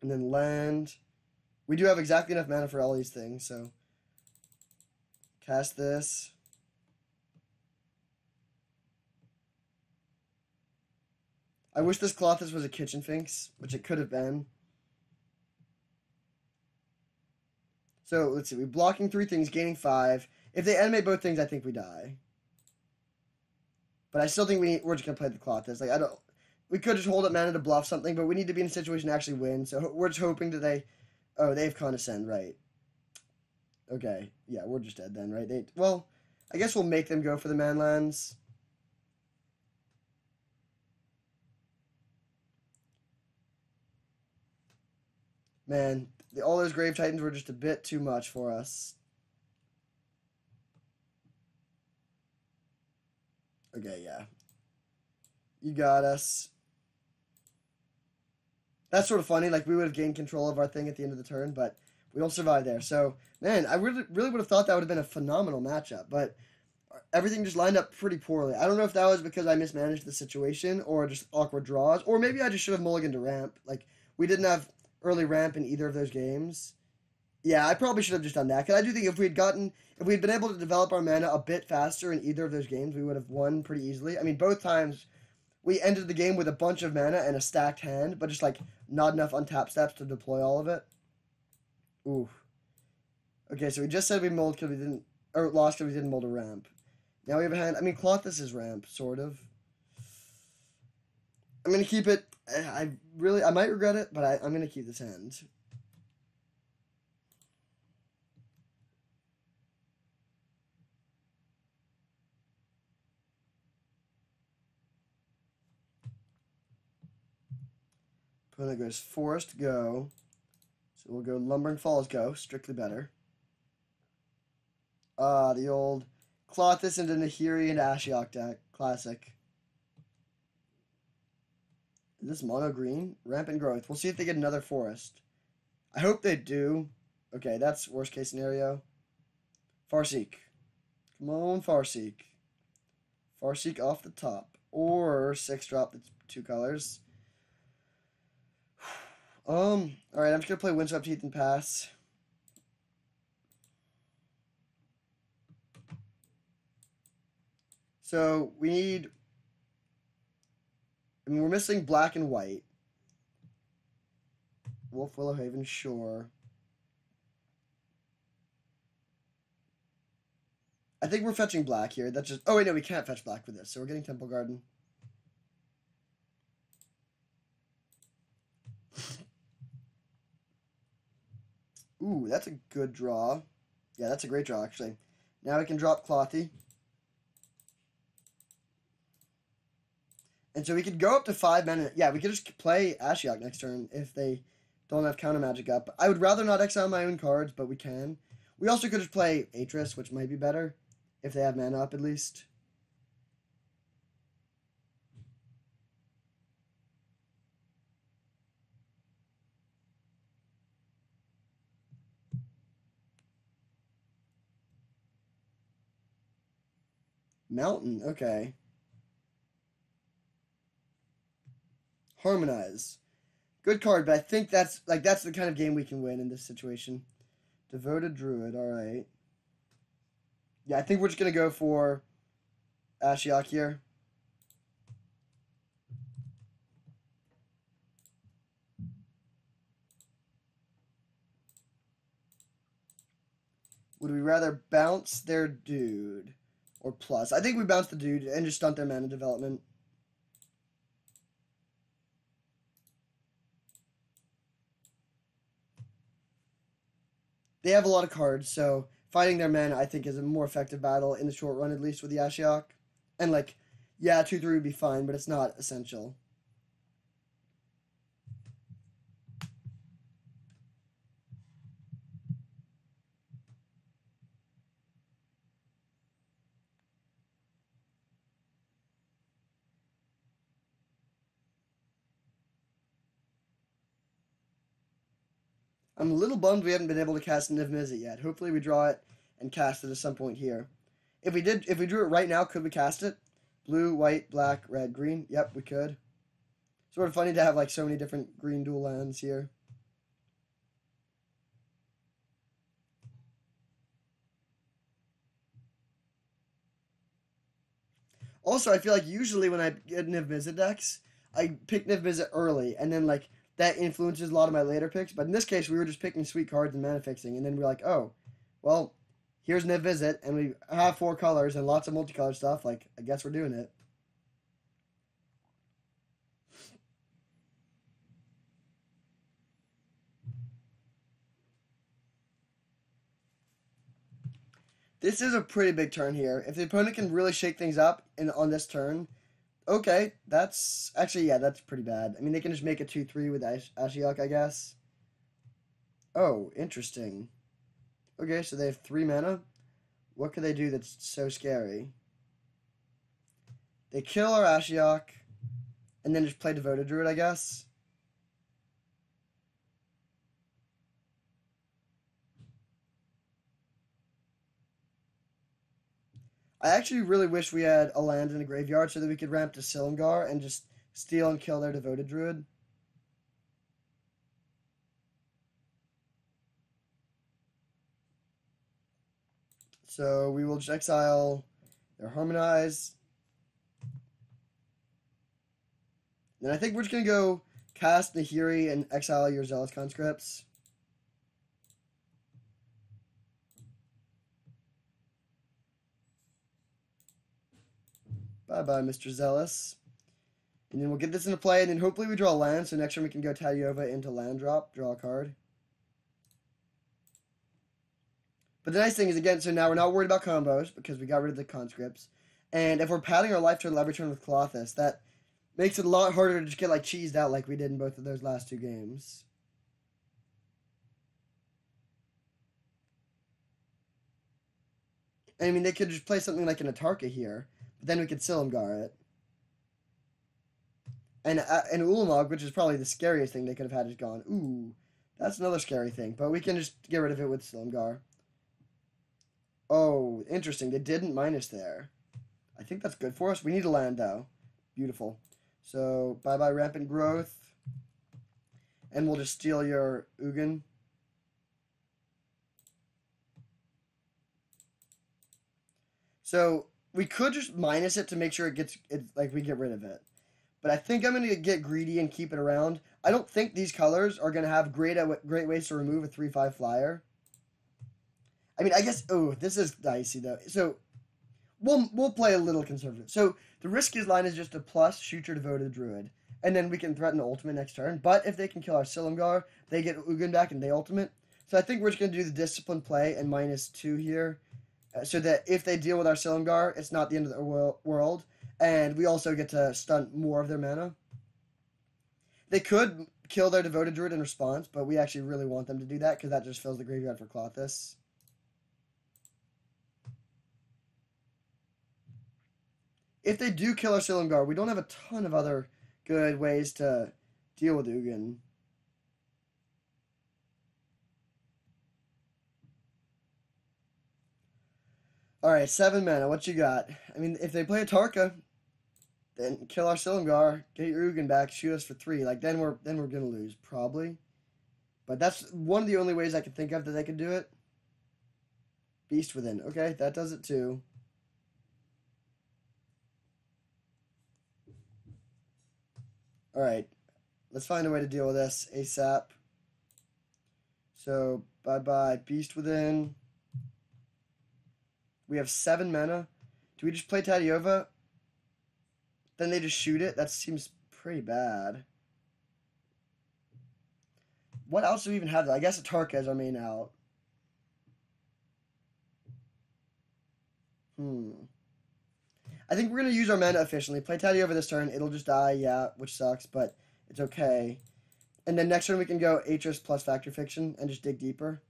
And then land. We do have exactly enough mana for all these things, so cast this. I wish this Colossus was a Kitchen Finks, which it could have been. So, let's see. We're blocking 3 things, gaining 5. If they animate both things, I think we die. But I still think we're just going to play the Colossus. Like, we could just hold up mana to bluff something, but we need to be in a situation to actually win. So, we're just hoping that they have Condescend, right. Okay. Yeah, we're just dead then, right? Well, I guess we'll make them go for the Manlands. Man, all those Grave Titans were just a bit too much for us. Okay, yeah. You got us. That's sort of funny. Like, we would have gained control of our thing at the end of the turn, but we don't survive there. So, man, I really would have thought that would have been a phenomenal matchup, but everything just lined up pretty poorly. I don't know if that was because I mismanaged the situation or just awkward draws, or maybe I just should have mulliganed to ramp. Like, we didn't have early ramp in either of those games. Yeah, I probably should have just done that. Because I do think if we'd been able to develop our mana a bit faster in either of those games, we would have won pretty easily. I mean, both times we ended the game with a bunch of mana and a stacked hand, but just like not enough untap steps to deploy all of it. Ooh. Okay, so we just said we mold because we didn't, or lost because we didn't mold a ramp. Now we have a hand. I mean, Clothis is ramp, sort of. I'm gonna keep it. I might regret it, but I'm gonna keep this hand. Opponent goes Forest, go. So we'll go Lumbering Falls, go. Strictly better. The old Clothis into Nahiri and Ashiok deck. Classic. Is this mono green? Rampant growth. We'll see if they get another Forest. I hope they do. Okay, that's worst case scenario. Farseek. Come on, Farseek. Farseek off the top. Or 6-drop the 2 colors. Alright, I'm just gonna play Windswept Heath and pass. So we need. I mean, we're missing black and white. Wolf Willowhaven, sure. I think we're fetching black here. That's just. Oh wait, no, we can't fetch black with this. So we're getting Temple Garden. Ooh, that's a good draw. Yeah, that's a great draw, actually. Now we can drop Clothy. And so we could go up to 5 mana. Yeah, we could just play Ashiok next turn if they don't have counter magic up. I would rather not exile my own cards, but we can. We also could just play Atris, which might be better if they have mana up at least. Mountain, okay. Harmonize. Good card, but I think that's the kind of game we can win in this situation. Devoted Druid, alright. Yeah, I think we're just going to go for Ashiok here. Would we rather bounce their dude or plus? I think we bounce the dude and just stunt their mana development. They have a lot of cards, so fighting their mana I think is a more effective battle in the short run, at least with the Ashiok. And like, yeah, 2-3 would be fine, but it's not essential. I'm a little bummed we haven't been able to cast Niv Mizzet yet. Hopefully we draw it and cast it at some point here. If we drew it right now, could we cast it? Blue, white, black, red, green. Yep, we could. Sort of funny to have like so many different green dual lands here. Also, I feel like usually when I get Niv Mizzet decks, I pick Niv Mizzet early, and then like that influences a lot of my later picks. But in this case, we were just picking sweet cards and mana fixing, and then we're like, oh, well, here's Niv Mizzet, and we have 4 colors and lots of multicolored stuff. Like, I guess we're doing it. This is a pretty big turn here. If the opponent can really shake things up on this turn, okay, that's actually, yeah, that's pretty bad. I mean, they can just make a 2-3 with Ashiok, I guess. Oh, interesting. Okay, so they have 3 mana. What could they do that's so scary? They kill our Ashiok, and then just play Devoted Druid, I guess. I actually really wish we had a land in a graveyard so that we could ramp to Silumgar and just steal and kill their Devoted Druid. So we will just exile their Harmonize. Then I think we're just going to go cast Nahiri and exile your Zealous Conscripts. Bye-bye, Mr. Zealous. And then we'll get this into play, and then hopefully we draw a land, so next turn we can go Talyova into land drop, draw a card. But the nice thing is, again, so now we're not worried about combos, because we got rid of the conscripts. And if we're padding our life turn every turn with Colossus, that makes it a lot harder to just get, like, cheesed out like we did in both of those last 2 games. I mean, they could just play something like an Atarka here, but then we could Silumgar it. And Ulamog, which is probably the scariest thing they could have had, is gone. Ooh, that's another scary thing. But we can just get rid of it with Silumgar. Oh, interesting. They didn't minus there. I think that's good for us. We need a land, though. Beautiful. So, bye-bye Rampant Growth. And we'll just steal your Ugin. So, we could just minus it to make sure like, we get rid of it. But I think I'm going to get greedy and keep it around. I don't think these colors are going to have great ways to remove a 3/5 flyer. I mean, I guess, oh, this is dicey, though. So, we'll play a little conservative. So, the riskiest line is just a plus, shoot your Devoted Druid. And then we can threaten the ultimate next turn. But if they can kill our Silumgar, they get Ugin back and they ultimate. So I think we're just going to do the discipline play and -2 here. So that if they deal with our Silumgar, it's not the end of the world. And we also get to stunt more of their mana. They could kill their Devoted Druid in response, but we actually really want them to do that because that just fills the graveyard for Klothys. If they do kill our Silumgar, we don't have a ton of other good ways to deal with Ugin. Alright, 7 mana. What you got? I mean, if they play a Tarka, then kill our Silumgar, get your Ugin back, shoot us for 3. Like, then we're gonna lose, probably. But that's one of the only ways I can think of that they could do it. Beast Within. Okay, that does it too. Alright, let's find a way to deal with this ASAP. So, bye-bye, Beast Within. We have 7 mana. Do we just play Tadiova? Then they just shoot it? That seems pretty bad. What else do we even have, though? I guess a Tarka is our main out. I think we're going to use our mana efficiently. Play Tadiova this turn. It'll just die, yeah, which sucks, but it's okay. And then next turn we can go Atris plus Factor Fiction and just dig deeper.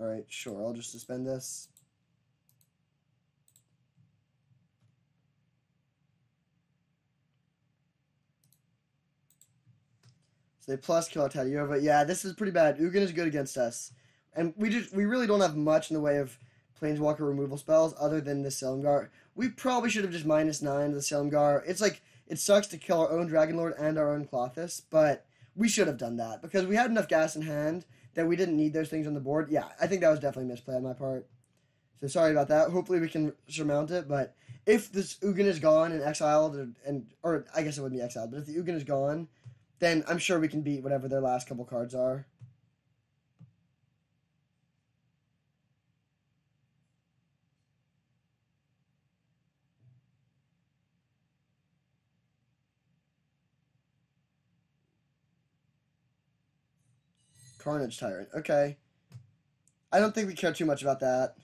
Alright, sure. I'll just suspend this. So they plus kill our Tadiova. Yeah, this is pretty bad. Ugin is good against us. And we really don't have much in the way of Planeswalker removal spells other than the Silumgar. We probably should have just -9 the Silumgar. It's like, it sucks to kill our own Dragonlord and our own Klothys, but we should have done that because we had enough gas in hand that we didn't need those things on the board. Yeah, I think that was definitely a misplay on my part. So sorry about that. Hopefully we can surmount it, but if this Ugin is gone and exiled, or I guess it wouldn't be exiled, but if the Ugin is gone, then I'm sure we can beat whatever their last couple cards are. Carnage Tyrant. Okay. I don't think we care too much about that.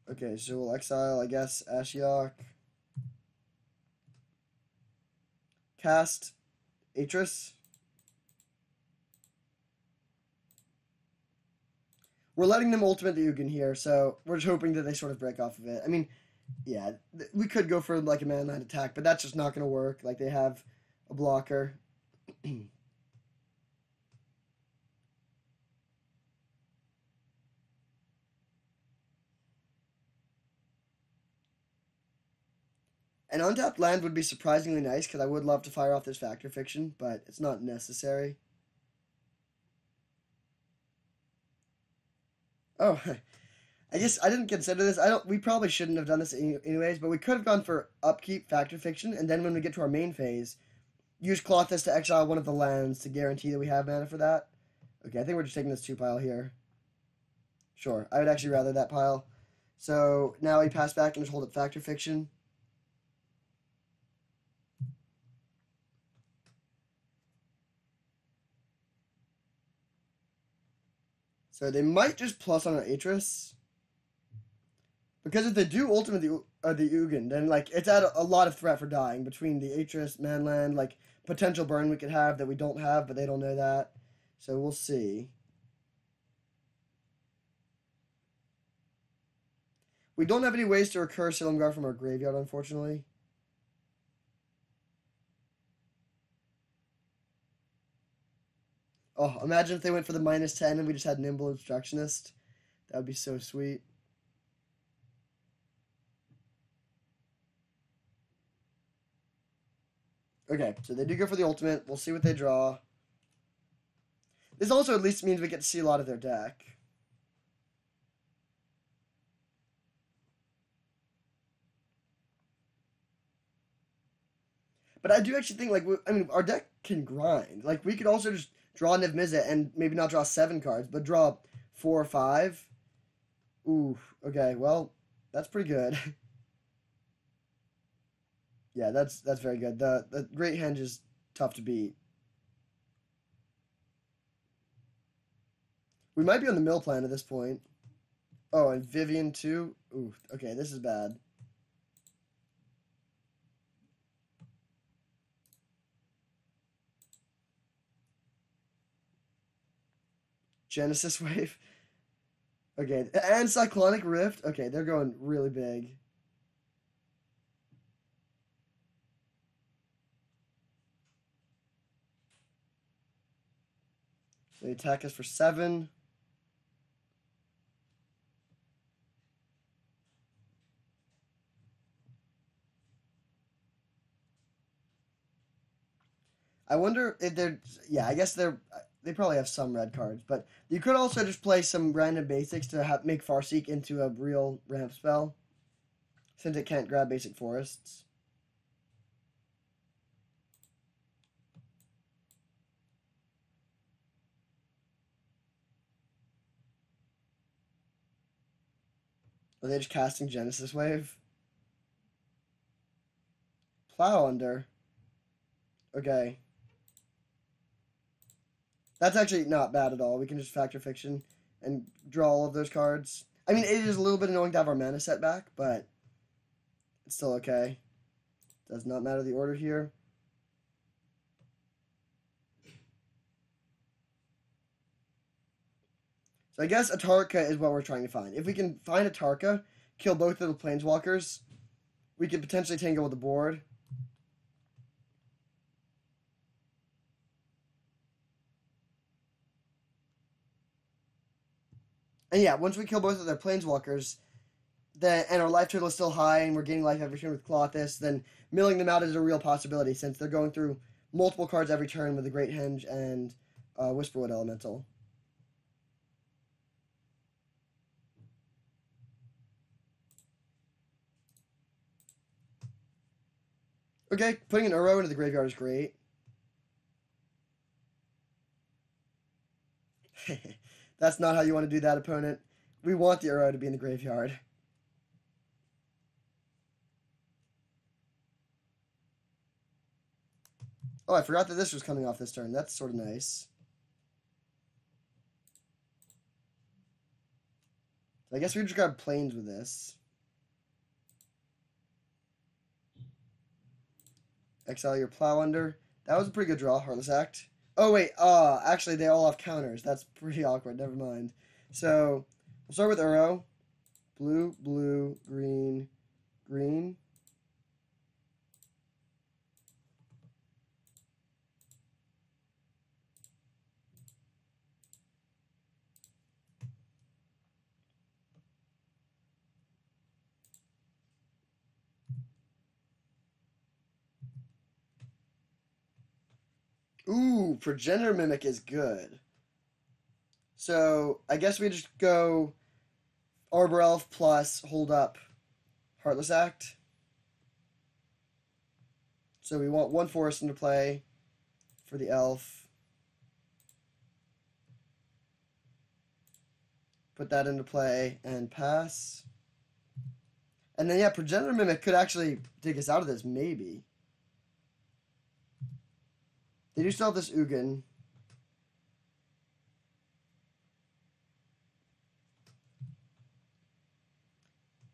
Okay, so we'll exile, I guess, Ashiok. Cast Atris. We're letting them ultimate the Ugin here, so we're just hoping that they sort of break off of it. I mean, yeah, we could go for like a mana 9 attack, but that's just not going to work. Like, they have a blocker. An untapped land would be surprisingly nice because I would love to fire off this Factor Fiction, but it's not necessary. Oh, I guess I didn't consider this. We probably shouldn't have done this anyways, but we could have gone for upkeep Factor Fiction, and then when we get to our main phase, use Klothys to exile one of the lands to guarantee that we have mana for that. Okay, I think we're just taking this 2 pile here. Sure, I would actually rather that pile. So now we pass back and just hold up Factor Fiction. So they might just plus on our Atris. Because if they do ultimate the Ugin, then like it's at a lot of threat for dying between the Atris, Manland, like potential burn we could have that we don't have, but they don't know that. So we'll see. We don't have any ways to recur Silumgar from our graveyard, unfortunately. Oh, imagine if they went for the -10 and we just had Nimble Obstructionist. That would be so sweet. Okay, so they do go for the ultimate. We'll see what they draw. This also at least means we get to see a lot of their deck. But I do actually think, like, I mean, our deck can grind. Like, we could also just draw Niv Mizzet and maybe not draw 7 cards, but draw 4 or 5. Ooh, okay, well, that's pretty good. Yeah, that's very good. The Great Henge is tough to beat. We might be on the mill plan at this point. Oh, and Vivian too? Ooh, okay, this is bad. Genesis Wave. Okay, and Cyclonic Rift. Okay, they're going really big. They attack us for 7. I wonder if they're. Yeah, I guess they probably have some red cards, but you could also just play some random basics to make Farseek into a real ramp spell, since it can't grab basic forests. Are they just casting Genesis Wave? Plow Under. Okay. That's actually not bad at all. We can just Factor Fiction and draw all of those cards. I mean, it is a little bit annoying to have our mana set back, but it's still okay. Does not matter the order here. So I guess a Tarka is what we're trying to find. If we can find a Tarka, kill both of the Planeswalkers, we could potentially tangle with the board. And yeah, once we kill both of their Planeswalkers, and our life total is still high, and we're gaining life every turn with Colossus, then milling them out is a real possibility, since they're going through multiple cards every turn with the Great Henge and Whisperwood Elemental. Okay, putting an Uro into the graveyard is great. That's not how you want to do that, opponent. We want the Uro to be in the graveyard. Oh, I forgot that this was coming off this turn. That's sort of nice. I guess we just grab Plains with this. Exile your Plow Under. That was a pretty good draw, Heartless Act. Oh, wait. Actually, they all have counters. That's pretty awkward. Never mind. So, we'll start with Uro. Blue, blue, green, green. Ooh, Progenitor Mimic is good. So, I guess we just go Arbor Elf plus Hold Up Heartless Act. So we want one forest into play for the elf. Put that into play and pass. And then, yeah, Progenitor Mimic could actually take us out of this, maybe. They do still have this Ugin.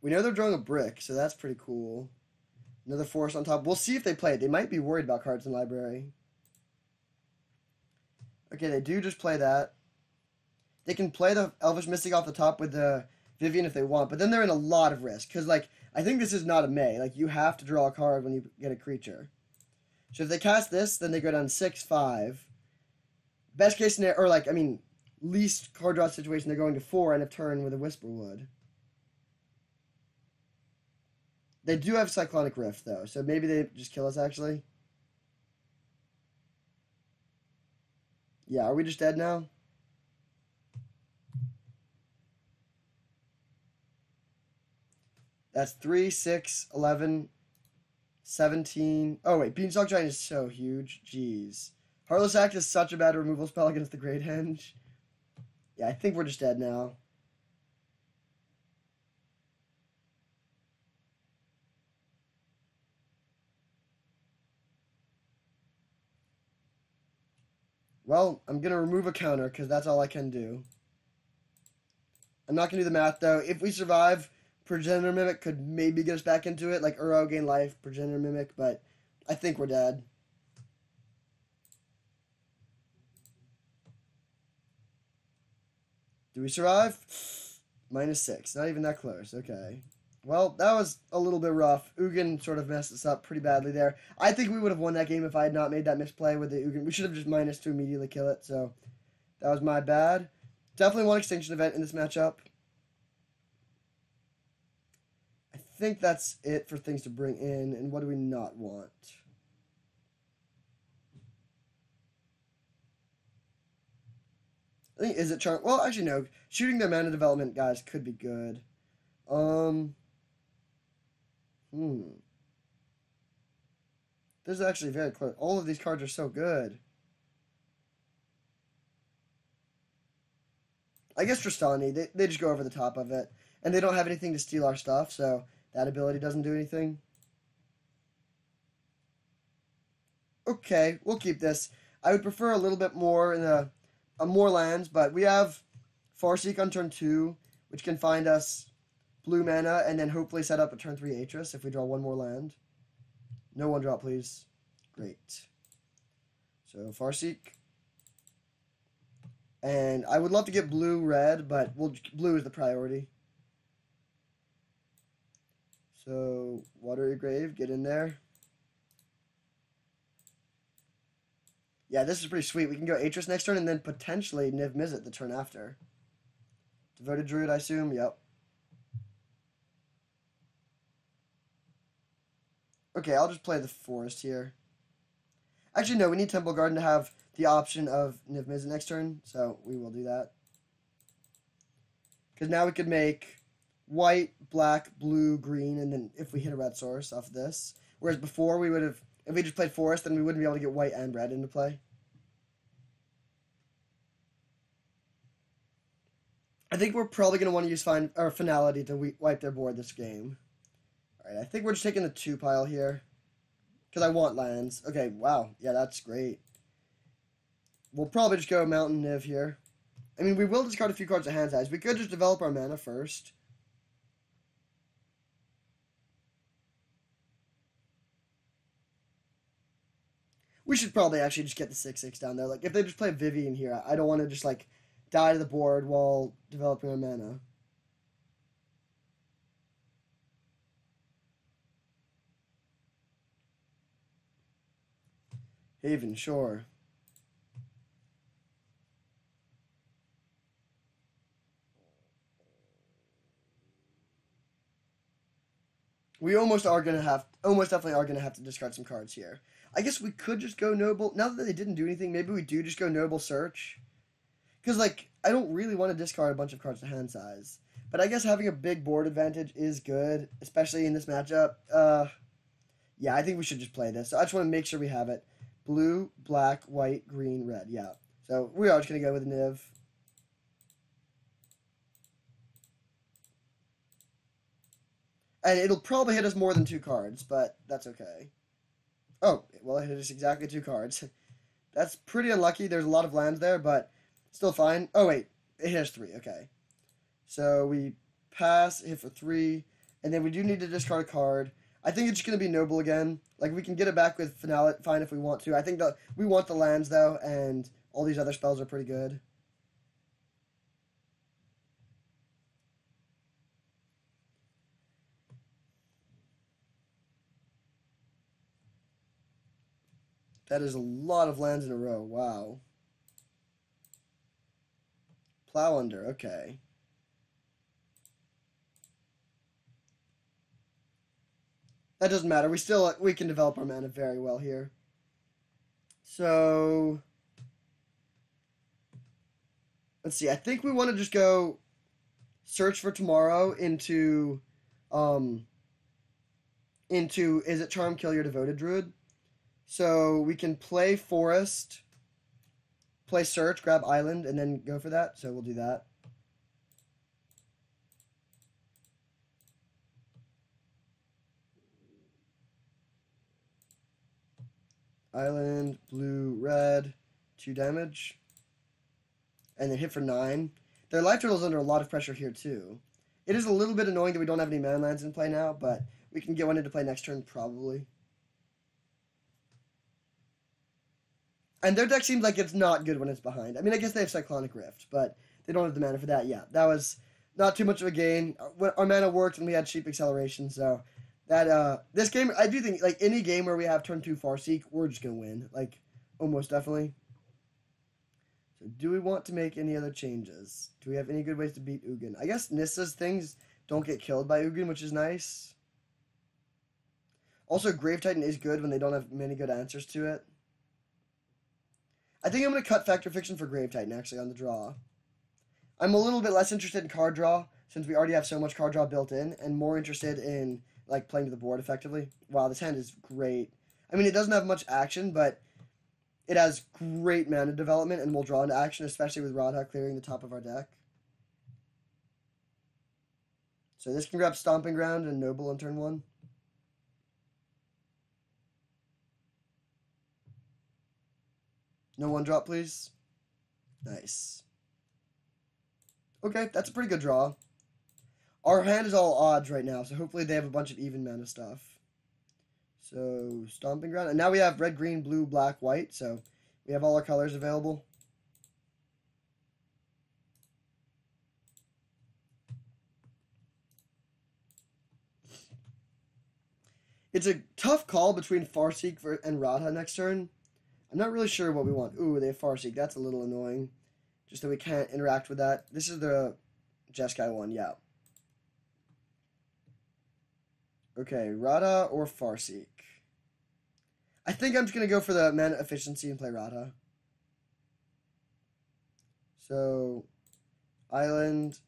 We know they're drawing a brick, so that's pretty cool. Another forest on top. We'll see if they play it. They might be worried about cards in library. Okay, they do just play that. They can play the Elvish Mystic off the top with the Vivian if they want, but then they're in a lot of risk. Because, like, I think this is not a May. Like, you have to draw a card when you get a creature. So if they cast this, then they go down 6-5. Best case scenario, or like, I mean, least card draw situation, they're going to 4 end of turn with a Whisperwood. They do have Cyclonic Rift, though, so maybe they just kill us, actually. Yeah, are we just dead now? That's 3, 6, 11, 17. Oh, wait, Beanstalk Giant is so huge. Jeez. Heartless Act is such a bad removal spell against the Great Henge. Yeah, I think we're just dead now. Well, I'm going to remove a counter because that's all I can do. I'm not going to do the math, though. If we survive, Progenitor Mimic could maybe get us back into it. Like, Uro, gain life, Progenitor Mimic, but I think we're dead. Do we survive? -6. Not even that close. Okay. Well, that was a little bit rough. Ugin sort of messed us up pretty badly there. I think we would have won that game if I had not made that misplay with the Ugin. We should have just minus to immediately kill it, so that was my bad. Definitely one extinction event in this matchup. I think that's it for things to bring in, and what do we not want? I think, is it charm? Well, actually, no. Shooting their mana development guys could be good. Um, hmm. This is actually very close. All of these cards are so good. I guess Tristani, they just go over the top of it. And they don't have anything to steal our stuff, so that ability doesn't do anything. Okay, we'll keep this. I would prefer a little bit more in more lands, but we have Farseek on turn 2, which can find us blue mana and then hopefully set up a turn 3 Atris if we draw one more land. No one drop, please. Great. So Farseek. And I would love to get blue-red, but blue is the priority. So Watery Grave, get in there. Yeah, this is pretty sweet. We can go Atris next turn and then potentially Niv Mizzet the turn after. Devoted Druid, I assume? Yep. Okay, I'll just play the Forest here. Actually, no, we need Temple Garden to have the option of Niv Mizzet next turn, so we will do that. Because now we could make white, black, blue, green, and then if we hit a red source off of this. Whereas before we would have, if we just played Forest, then we wouldn't be able to get white and red into play. I think we're probably going to want to use Finality to wipe their board this game. Alright, I think we're just taking the 2 pile here. Because I want lands. Okay, wow. Yeah, that's great. We'll probably just go Mountain Niv here. I mean, we will discard a few cards of hand size. We could just develop our mana first. We should probably actually just get the 6/6 down there. Like, if they just play Vivian here, I don't want to just, like, die to the board while developing our mana. Haven, sure. We almost definitely are gonna have to discard some cards here. I guess we could just go Noble. Now that they didn't do anything, maybe we do just go Noble Search. Because, like, I don't really want to discard a bunch of cards to hand size. But I guess having a big board advantage is good, especially in this matchup. Yeah, I think we should just play this. So I just want to make sure we have it. Blue, black, white, green, red. Yeah. So we are just going to go with Niv. And it'll probably hit us more than 2 cards, but that's okay. Oh, well, it hit us exactly 2 cards. That's pretty unlucky. There's a lot of lands there, but still fine. Oh, wait. It hit us 3. Okay. So we pass, hit for 3, and then we do need to discard a card. I think it's just going to be Noble again. Like, we can get it back with Finale, fine if we want to. I think we want the lands, though, and all these other spells are pretty good. That is a lot of lands in a row. Wow. Plow Under, okay. That doesn't matter. We can develop our mana very well here. So let's see. I think we want to just go Search for Tomorrow into is it Charm Kill Your Devoted Druid? So we can play Forest, play Search, grab Island, and then go for that. So we'll do that. Island, blue, red, 2 damage. And then hit for 9. Their life total is under a lot of pressure here, too. It is a little bit annoying that we don't have any mana lands in play now, but we can get one into play next turn, probably. And their deck seems like it's not good when it's behind. I mean, I guess they have Cyclonic Rift, but they don't have the mana for that. Yeah, that was not too much of a gain. Our mana worked and we had cheap acceleration, so that this game, I do think, like, any game where we have turn 2 Farseek, we're just going to win. Like, almost definitely. So do we want to make any other changes? Do we have any good ways to beat Ugin? I guess Nissa's things don't get killed by Ugin, which is nice. Also, Grave Titan is good when they don't have many good answers to it. I think I'm going to cut Factor Fiction for Grave Titan, actually, on the draw. I'm a little bit less interested in card draw, since we already have so much card draw built in, and more interested in, like, playing to the board effectively. Wow, this hand is great. I mean, it doesn't have much action, but it has great mana development, and will draw into action, especially with Radha clearing the top of our deck. So this can grab Stomping Ground and Noble on turn 1. No 1-drop, please. Nice. Okay, that's a pretty good draw. Our hand is all odds right now, so hopefully they have a bunch of even mana stuff. So, Stomping Ground. And now we have red, green, blue, black, white, so we have all our colors available. It's a tough call between Farseek and Radha next turn. I'm not really sure what we want. Ooh, they have Farseek. That's a little annoying. Just that we can't interact with that. This is the Jeskai one, yeah. Okay, Radha or Farseek? I think I'm just going to go for the mana efficiency and play Radha. So, island,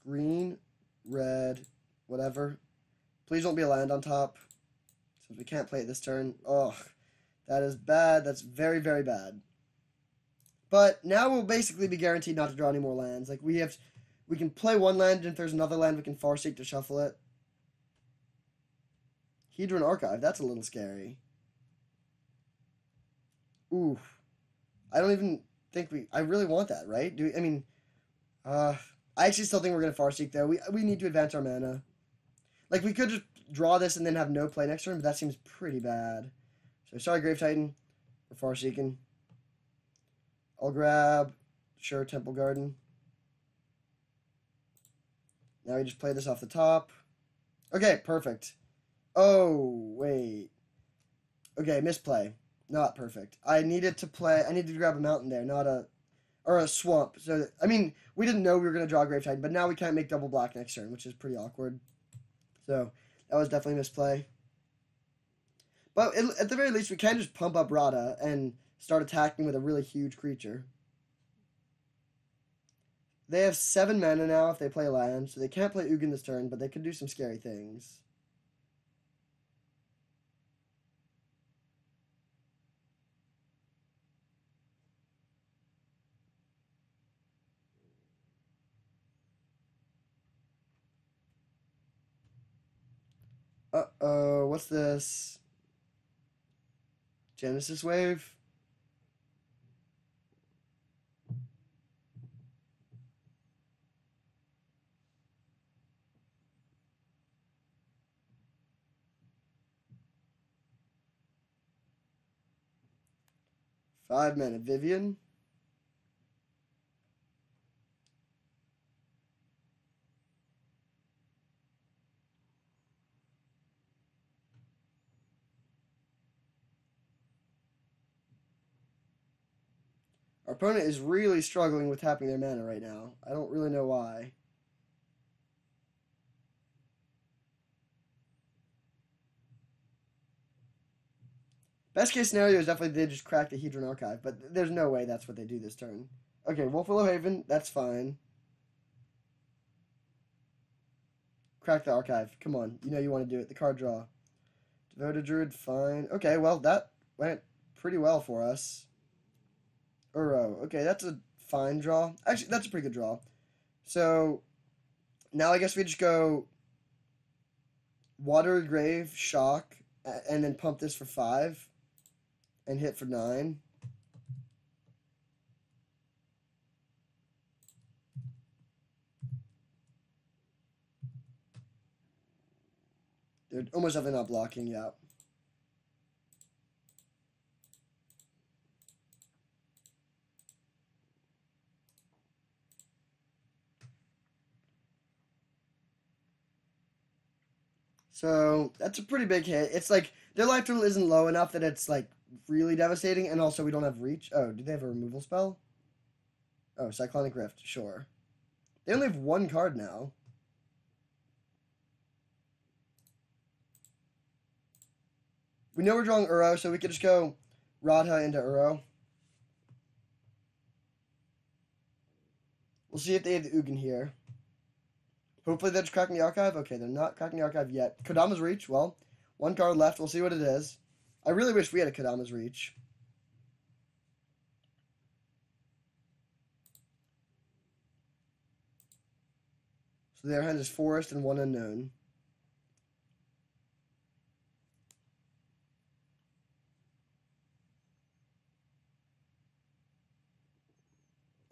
green, red, whatever. Please don't be a land on top, since we can't play it this turn. Ugh, that is bad. That's very, very bad. But now we'll basically be guaranteed not to draw any more lands. Like, we can play one land, and if there's another land, we can Farseek to shuffle it. Hedron Archive, that's a little scary. Oof. I don't even think I really want that, right? I actually still think we're going to Farseek, though. We need to advance our mana. Like, we could just draw this and then have no play next turn, but that seems pretty bad. So, sorry, Grave Titan. We're Farseeking. I'll grab, sure, Temple Garden. Now we just play this off the top. Okay, perfect. Oh, wait. Okay, misplay. Not perfect. I needed to grab a mountain there, or a swamp. So, I mean, we didn't know we were going to draw Grave Titan, but now we can't make double black next turn, which is pretty awkward. So, that was definitely a misplay. But at the very least, we can just pump up Radha and start attacking with a really huge creature. They have 7 mana now if they play land, so they can't play Ugin this turn, but they could do some scary things. Uh-oh, what's this? Genesis Wave? Five mana Vivian. Our opponent is really struggling with tapping their mana right now. I don't really know why. Best case scenario is definitely they just crack the Hedron Archive, but there's no way that's what they do this turn. Okay, Wolf Willow Haven, that's fine. Crack the Archive. Come on, you know you want to do it. The card draw. Devoted Druid, fine. Okay, well, that went pretty well for us. Uro. Okay, that's a fine draw. Actually, that's a pretty good draw. So, now I guess we just go Watery Grave, Shock, and then pump this for 5. And hit for 9. They're almost definitely not blocking, yeah. So, that's a pretty big hit. It's like, their life total isn't low enough that it's, like, really devastating, and also we don't have reach. Oh, do they have a removal spell? Oh, Cyclonic Rift, sure. They only have 1 card now. We know we're drawing Uro, so we could just go Radha into Uro. We'll see if they have the Ugin here. Hopefully they're just cracking the archive. Okay, they're not cracking the archive yet. Kodama's Reach, well, one card left. We'll see what it is. I really wish we had a Kodama's Reach. So their hand is Forest and one Unknown.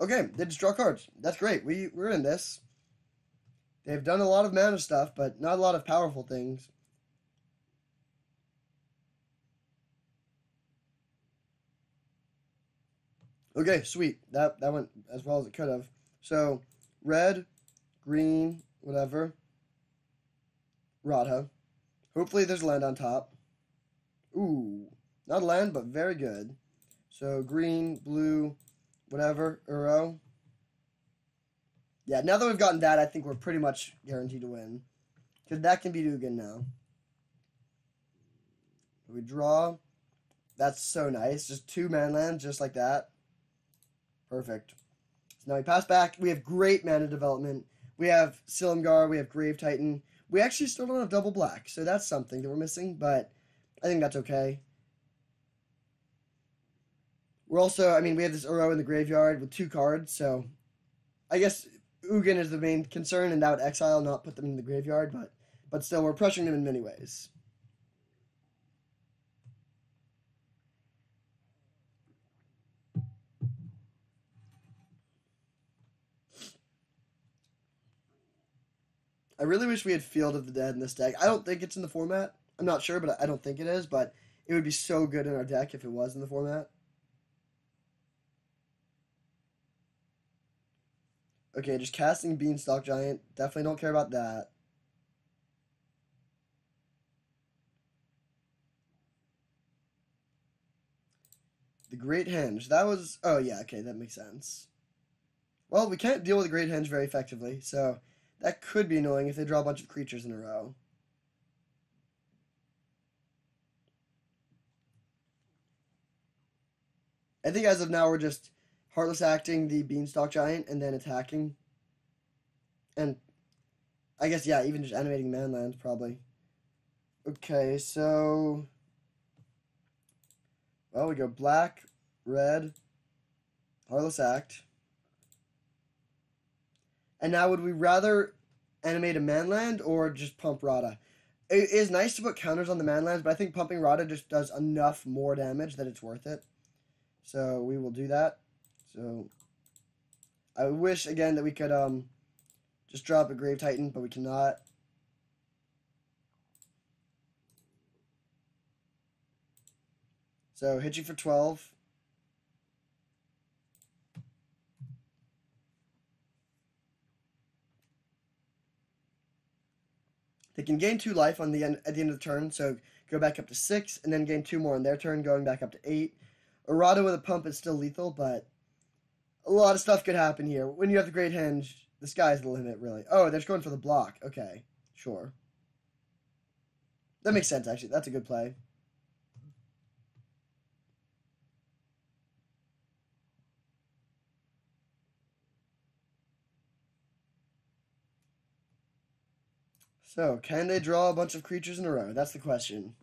Okay, they just draw cards. That's great. We're in this. They've done a lot of mana stuff, but not a lot of powerful things. Okay, sweet. That went as well as it could have. So, red, green, whatever. Radha. Hopefully there's land on top. Ooh, not a land, but very good. So, green, blue, whatever, Uro. Yeah, now that we've gotten that, I think we're pretty much guaranteed to win. Because that can be Ugin now. We draw. That's so nice. Just 2 mana lands, just like that. Perfect. So now we pass back. We have great mana development. We have Silumgar. We have Grave Titan. We actually still don't have double black, so that's something that we're missing, but I think that's okay. We're also, I mean, we have this Uro in the graveyard with 2 cards, so I guess Ugin is the main concern, and that would exile, not put them in the graveyard, but still, we're pressuring them in many ways. I really wish we had Field of the Dead in this deck. I don't think it's in the format. I'm not sure, but I don't think it is, but it would be so good in our deck if it was in the format. Okay, just casting Beanstalk Giant. Definitely don't care about that. The Great Henge. That was... Oh, yeah, okay, that makes sense. Well, we can't deal with the Great Henge very effectively, so that could be annoying if they draw a bunch of creatures in a row. I think as of now, we're just Heartless acting the Beanstalk Giant and then attacking. And I guess, yeah, even just animating Manlands, probably. Okay, so... Well, we go black, red, Heartless Act. And now, would we rather animate a Manland or just pump Radha? It is nice to put counters on the Manlands, but I think pumping Radha just does enough more damage that it's worth it. So we will do that. So I wish, again, that we could just drop a Grave Titan, but we cannot. So hit you for 12. They can gain 2 life at the end of the turn, so go back up to 6, and then gain 2 more on their turn, going back up to 8. Errata with a pump is still lethal, but a lot of stuff could happen here. When you have the Great Henge, the sky's the limit, really. Oh, they're just going for the block. Okay, sure. That makes sense, actually. That's a good play. So, can they draw a bunch of creatures in a row? That's the question.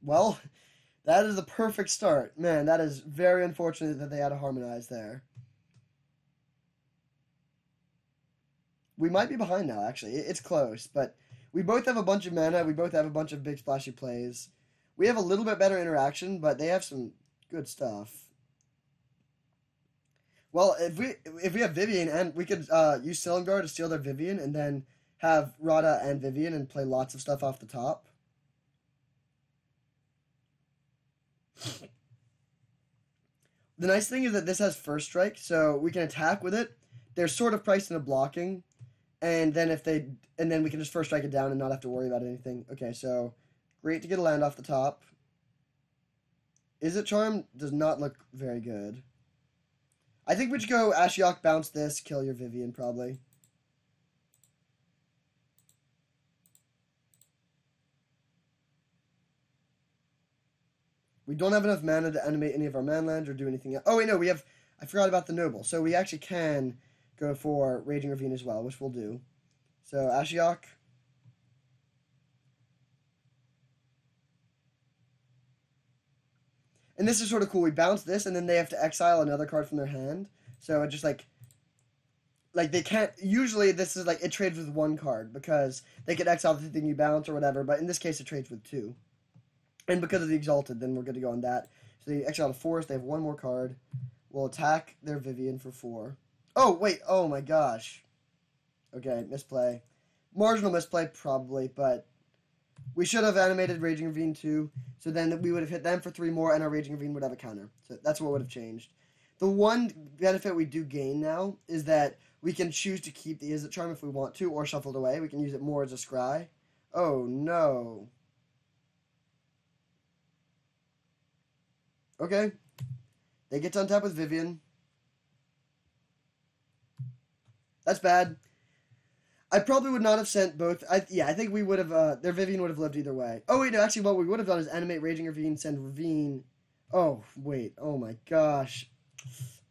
Well, that is the perfect start. Man, that is very unfortunate that they had to harmonize there. We might be behind now, actually. It's close, but we both have a bunch of mana. We both have a bunch of big splashy plays. We have a little bit better interaction, but they have some good stuff. Well, if we have Vivian, and we could use Silumgar to steal their Vivian, and then have Radha and Vivian and play lots of stuff off the top. The nice thing is that this has first strike, so we can attack with it. They're sort of priced into blocking, and then we can just first strike it down and not have to worry about anything. Okay, so great to get a land off the top. Is it Charm? Does not look very good. I think we should go Ashiok, bounce this, kill your Vivian, probably. We don't have enough mana to animate any of our manlands or do anything else. Oh, wait, no, we have... I forgot about the Noble. So we actually can go for Raging Ravine as well, which we'll do. So, Ashiok. And this is sort of cool. We bounce this, and then they have to exile another card from their hand. So it just, like they can't... Usually, this is, like, it trades with one card, because they could exile the thing you bounce or whatever, but in this case, it trades with two. And because of the Exalted, then we're good to go on that. So they exile the Forest, they have one more card. We'll attack their Vivian for 4. Oh, wait, oh my gosh. Okay, misplay. Marginal misplay, probably, but we should have animated Raging Ravine too, so then we would have hit them for 3 more, and our Raging Ravine would have a counter. So that's what would have changed. The one benefit we do gain now is that we can choose to keep the Izzet Charm if we want to, or shuffle it away. We can use it more as a scry. Oh, no. Okay. They get to untap with Vivian. That's bad. I probably would not have sent both. I think we would have... their Vivian would have lived either way. Oh, wait, no, actually, what we would have done is animate Raging Ravine, send Ravine... Oh, wait. Oh, my gosh.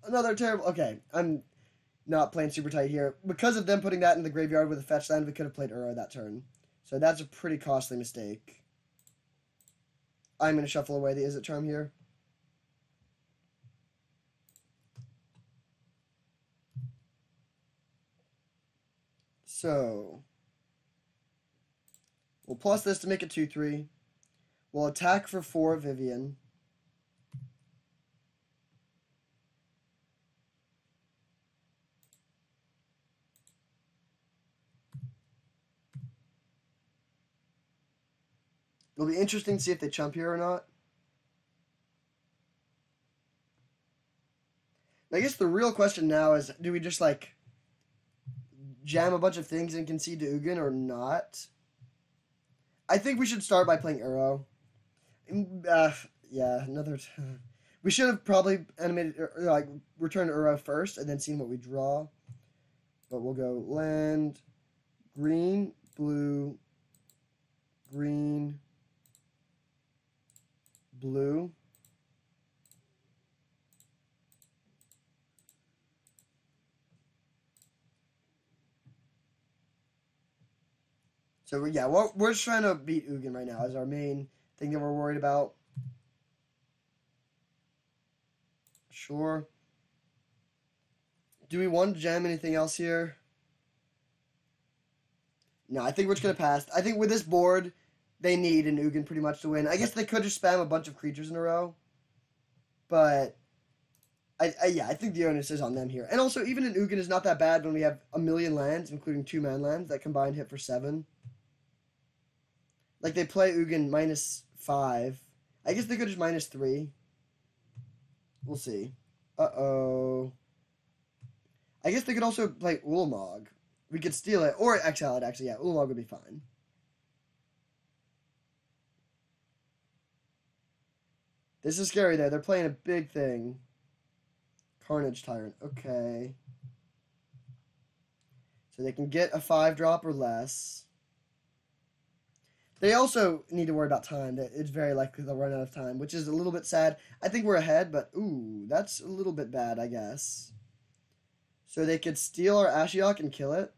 Another terrible... Okay, I'm not playing super tight here. Because of them putting that in the graveyard with a fetch land, we could have played Uro that turn. So that's a pretty costly mistake. I'm going to shuffle away the Izzet Charm here. So, we'll plus this to make it 2/3. We'll attack for 4 Vivian. It'll be interesting to see if they chump here or not. I guess the real question now is, do we just, like, jam a bunch of things and concede to Ugin or not? I think we should start by playing Uro. Yeah, another... We should have probably animated, like, returned Uro first and then seen what we draw. But we'll go land, green, blue, green, blue. So, yeah, we're just trying to beat Ugin right now as our main thing that we're worried about. Sure. Do we want to jam anything else here? No, I think we're just going to pass. I think with this board, they need an Ugin pretty much to win. I guess they could just spam a bunch of creatures in a row. But, I think the onus is on them here. And also, even an Ugin is not that bad when we have a million lands, including 2 man lands, that combined hit for 7. Like, they play Ugin -5. I guess they could just -3. We'll see. Uh-oh. I guess they could also play Ulamog. We could steal it, or exile it, actually. Yeah, Ulamog would be fine. This is scary, though. They're playing a big thing. Carnage Tyrant. Okay. So they can get a 5-drop or less. They also need to worry about time. It's very likely they'll run out of time, which is a little bit sad. I think we're ahead, but ooh, that's a little bit bad, I guess. So they could steal our Ashiok and kill it.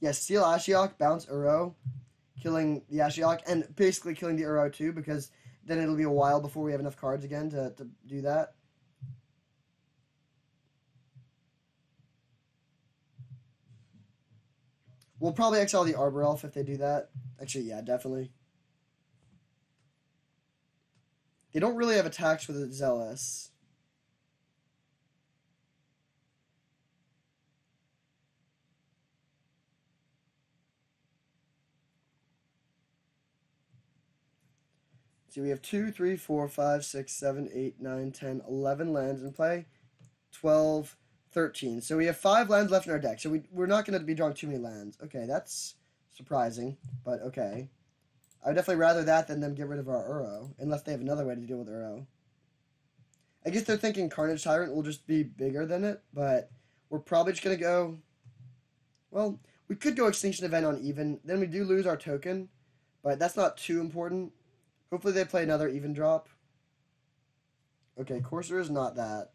Yeah, steal Ashiok, bounce Uro, killing the Ashiok, and basically killing the Uro too, because then it'll be a while before we have enough cards again to do that. We'll probably exile the Arbor Elf if they do that. Actually, yeah, definitely. They don't really have attacks with the Zealous. See, we have 2, 3, 4, 5, 6, 7, 8, 9, 10, 11 lands in play. 12, 13. So we have 5 lands left in our deck. So we're not going to be drawing too many lands. Okay, that's surprising, but okay. I would definitely rather that than them get rid of our Uro, unless they have another way to deal with Uro. I guess they're thinking Carnage Tyrant will just be bigger than it, but we're probably just going to go... Well, We could go Extinction Event on even. Then we do lose our token, but that's not too important. Hopefully they play another even drop. Okay, Courser is not that.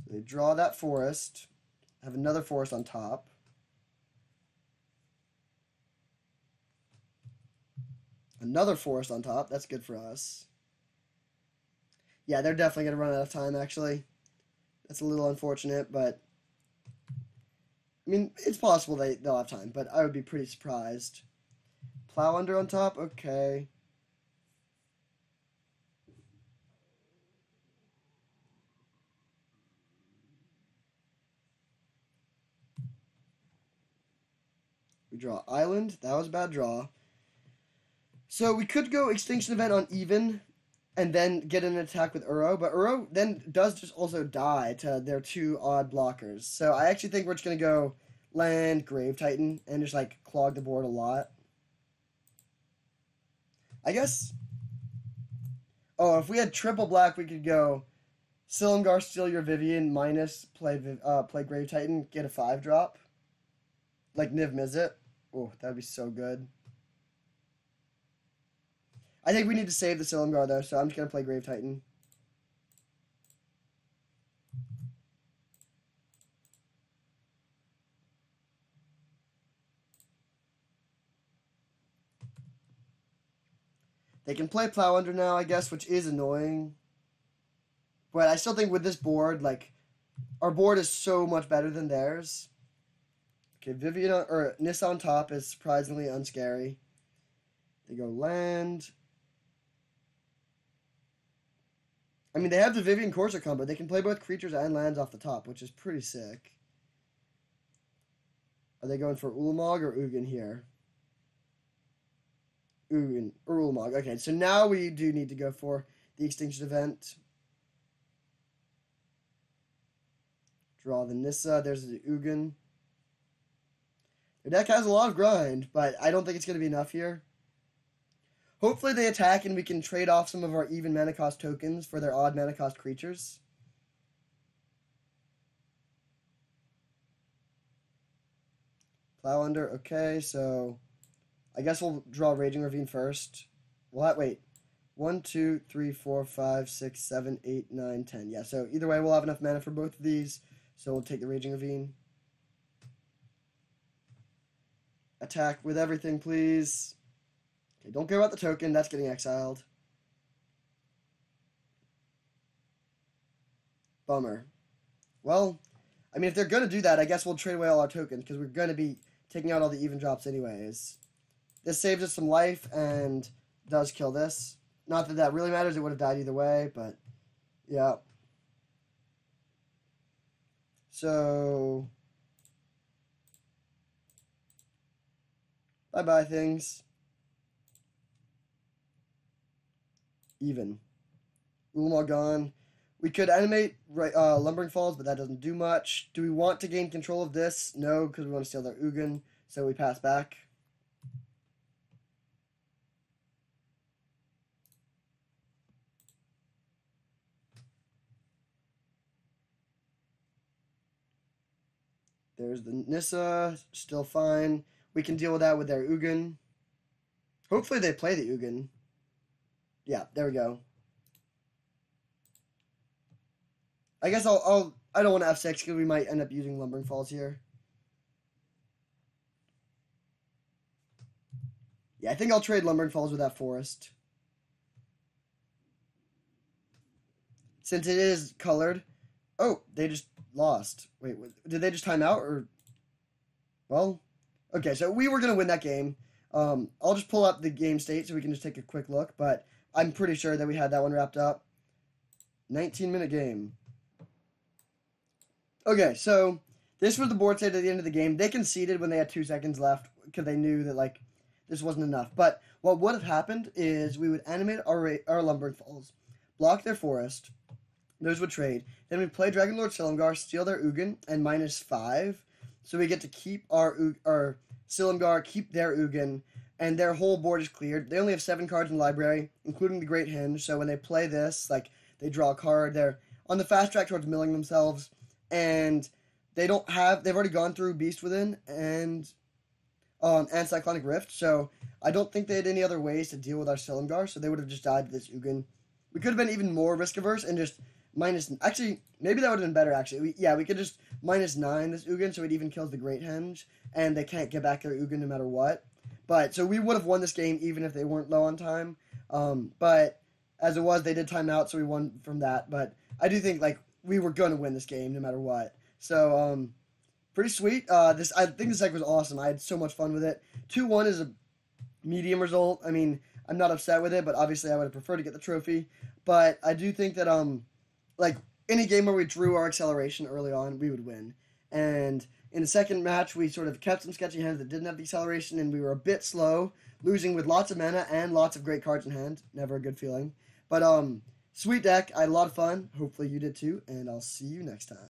So they draw that forest. Have another forest on top. Another forest on top. That's good for us. Yeah, they're definitely going to run out of time, actually. That's a little unfortunate, but... I mean, it's possible they'll have time, but I would be pretty surprised. Plow under on top? Okay. We draw Island. That was a bad draw. So we could go Extinction Event on even and then get an attack with Uro, but Uro then does just also die to their 2 odd blockers. So I actually think we're just going to go land, Grave Titan, and just like clog the board a lot. I guess... Oh, if we had triple black, we could go Silumgar, steal your Vivian, minus play Grave Titan, get a 5 drop. Like Niv Mizzet. Oh, that would be so good. I think we need to save the Silumgar, though, so I'm just going to play Grave Titan. They can play Plow Under now, I guess, which is annoying. But I still think with this board, like, our board is so much better than theirs. Okay, Vivian, or Nissa on top is surprisingly unscary. They go land. I mean, they have the Vivian Courser combo. They can play both creatures and lands off the top, which is pretty sick. Are they going for Ulamog or Ugin here? Ugin or Ulamog. Okay, so now we do need to go for the Extinction Event. Draw the Nissa. There's the Ugin. Their deck has a lot of grind, but I don't think it's going to be enough here. Hopefully they attack and we can trade off some of our even mana cost tokens for their odd mana cost creatures. Plow Under, okay, so I guess we'll draw Raging Ravine first. Wait. 1, 2, 3, 4, 5, 6, 7, 8, 9, 10. Yeah, so either way we'll have enough mana for both of these, so we'll take the Raging Ravine. Attack with everything, please. Okay, don't care about the token. That's getting exiled. Bummer. Well, I mean, if they're going to do that, I guess we'll trade away all our tokens because we're going to be taking out all the even drops anyways. This saves us some life and does kill this. Not that that really matters. It would have died either way, but yeah. So... Bye-bye, things. Even. Ulamog gone. We could animate Lumbering Falls, but that doesn't do much. Do we want to gain control of this? No, because we want to steal their Ugin, so we pass back. There's the Nissa, still fine. We can deal with that with their Ugin. Hopefully they play the Ugin. Yeah, there we go. I guess I don't want to F6 because we might end up using Lumbering Falls here. Yeah, I think I'll trade Lumbering Falls with that Forest. Since it is colored. Oh, they just lost. Wait, did they just time out or... Well, okay, so we were going to win that game. I'll just pull up the game state so we can just take a quick look, but I'm pretty sure that we had that one wrapped up. 19-minute game. Okay, so this was the board state at the end of the game. They conceded when they had 2 seconds left because they knew that, like, this wasn't enough. But what would have happened is we would animate our Lumbering Falls, block their Forest. Those would trade. Then we'd play Dragonlord Silumgar, steal their Ugin, and -5. So we get to keep our Silumgar, keep their Ugin, and their whole board is cleared. They only have 7 cards in the library, including the Great Hinge. So when they play this, like, they draw a card. They're on the fast track towards milling themselves. And they've already gone through Beast Within and Cyclonic Rift, so I don't think they had any other ways to deal with our Silumgar, so they would have just died to this Ugin. We could have been even more risk averse and just actually, maybe that would have been better, actually. We could just -9 this Ugin, so it even kills the Great Henge, and they can't get back their Ugin no matter what. But, so we would have won this game even if they weren't low on time. But, as it was, they did time out, so we won from that. But, I do think, like, we were going to win this game no matter what. So, pretty sweet. I think this deck was awesome. I had so much fun with it. 2-1 is a medium result. I mean, I'm not upset with it, but obviously I would have preferred to get the trophy. But I do think that like any game where we drew our acceleration early on, we would win. And in the second match, we sort of kept some sketchy hands that didn't have the acceleration, and we were a bit slow, losing with lots of mana and lots of great cards in hand. Never a good feeling. But sweet deck. I had a lot of fun. Hopefully you did too, and I'll see you next time.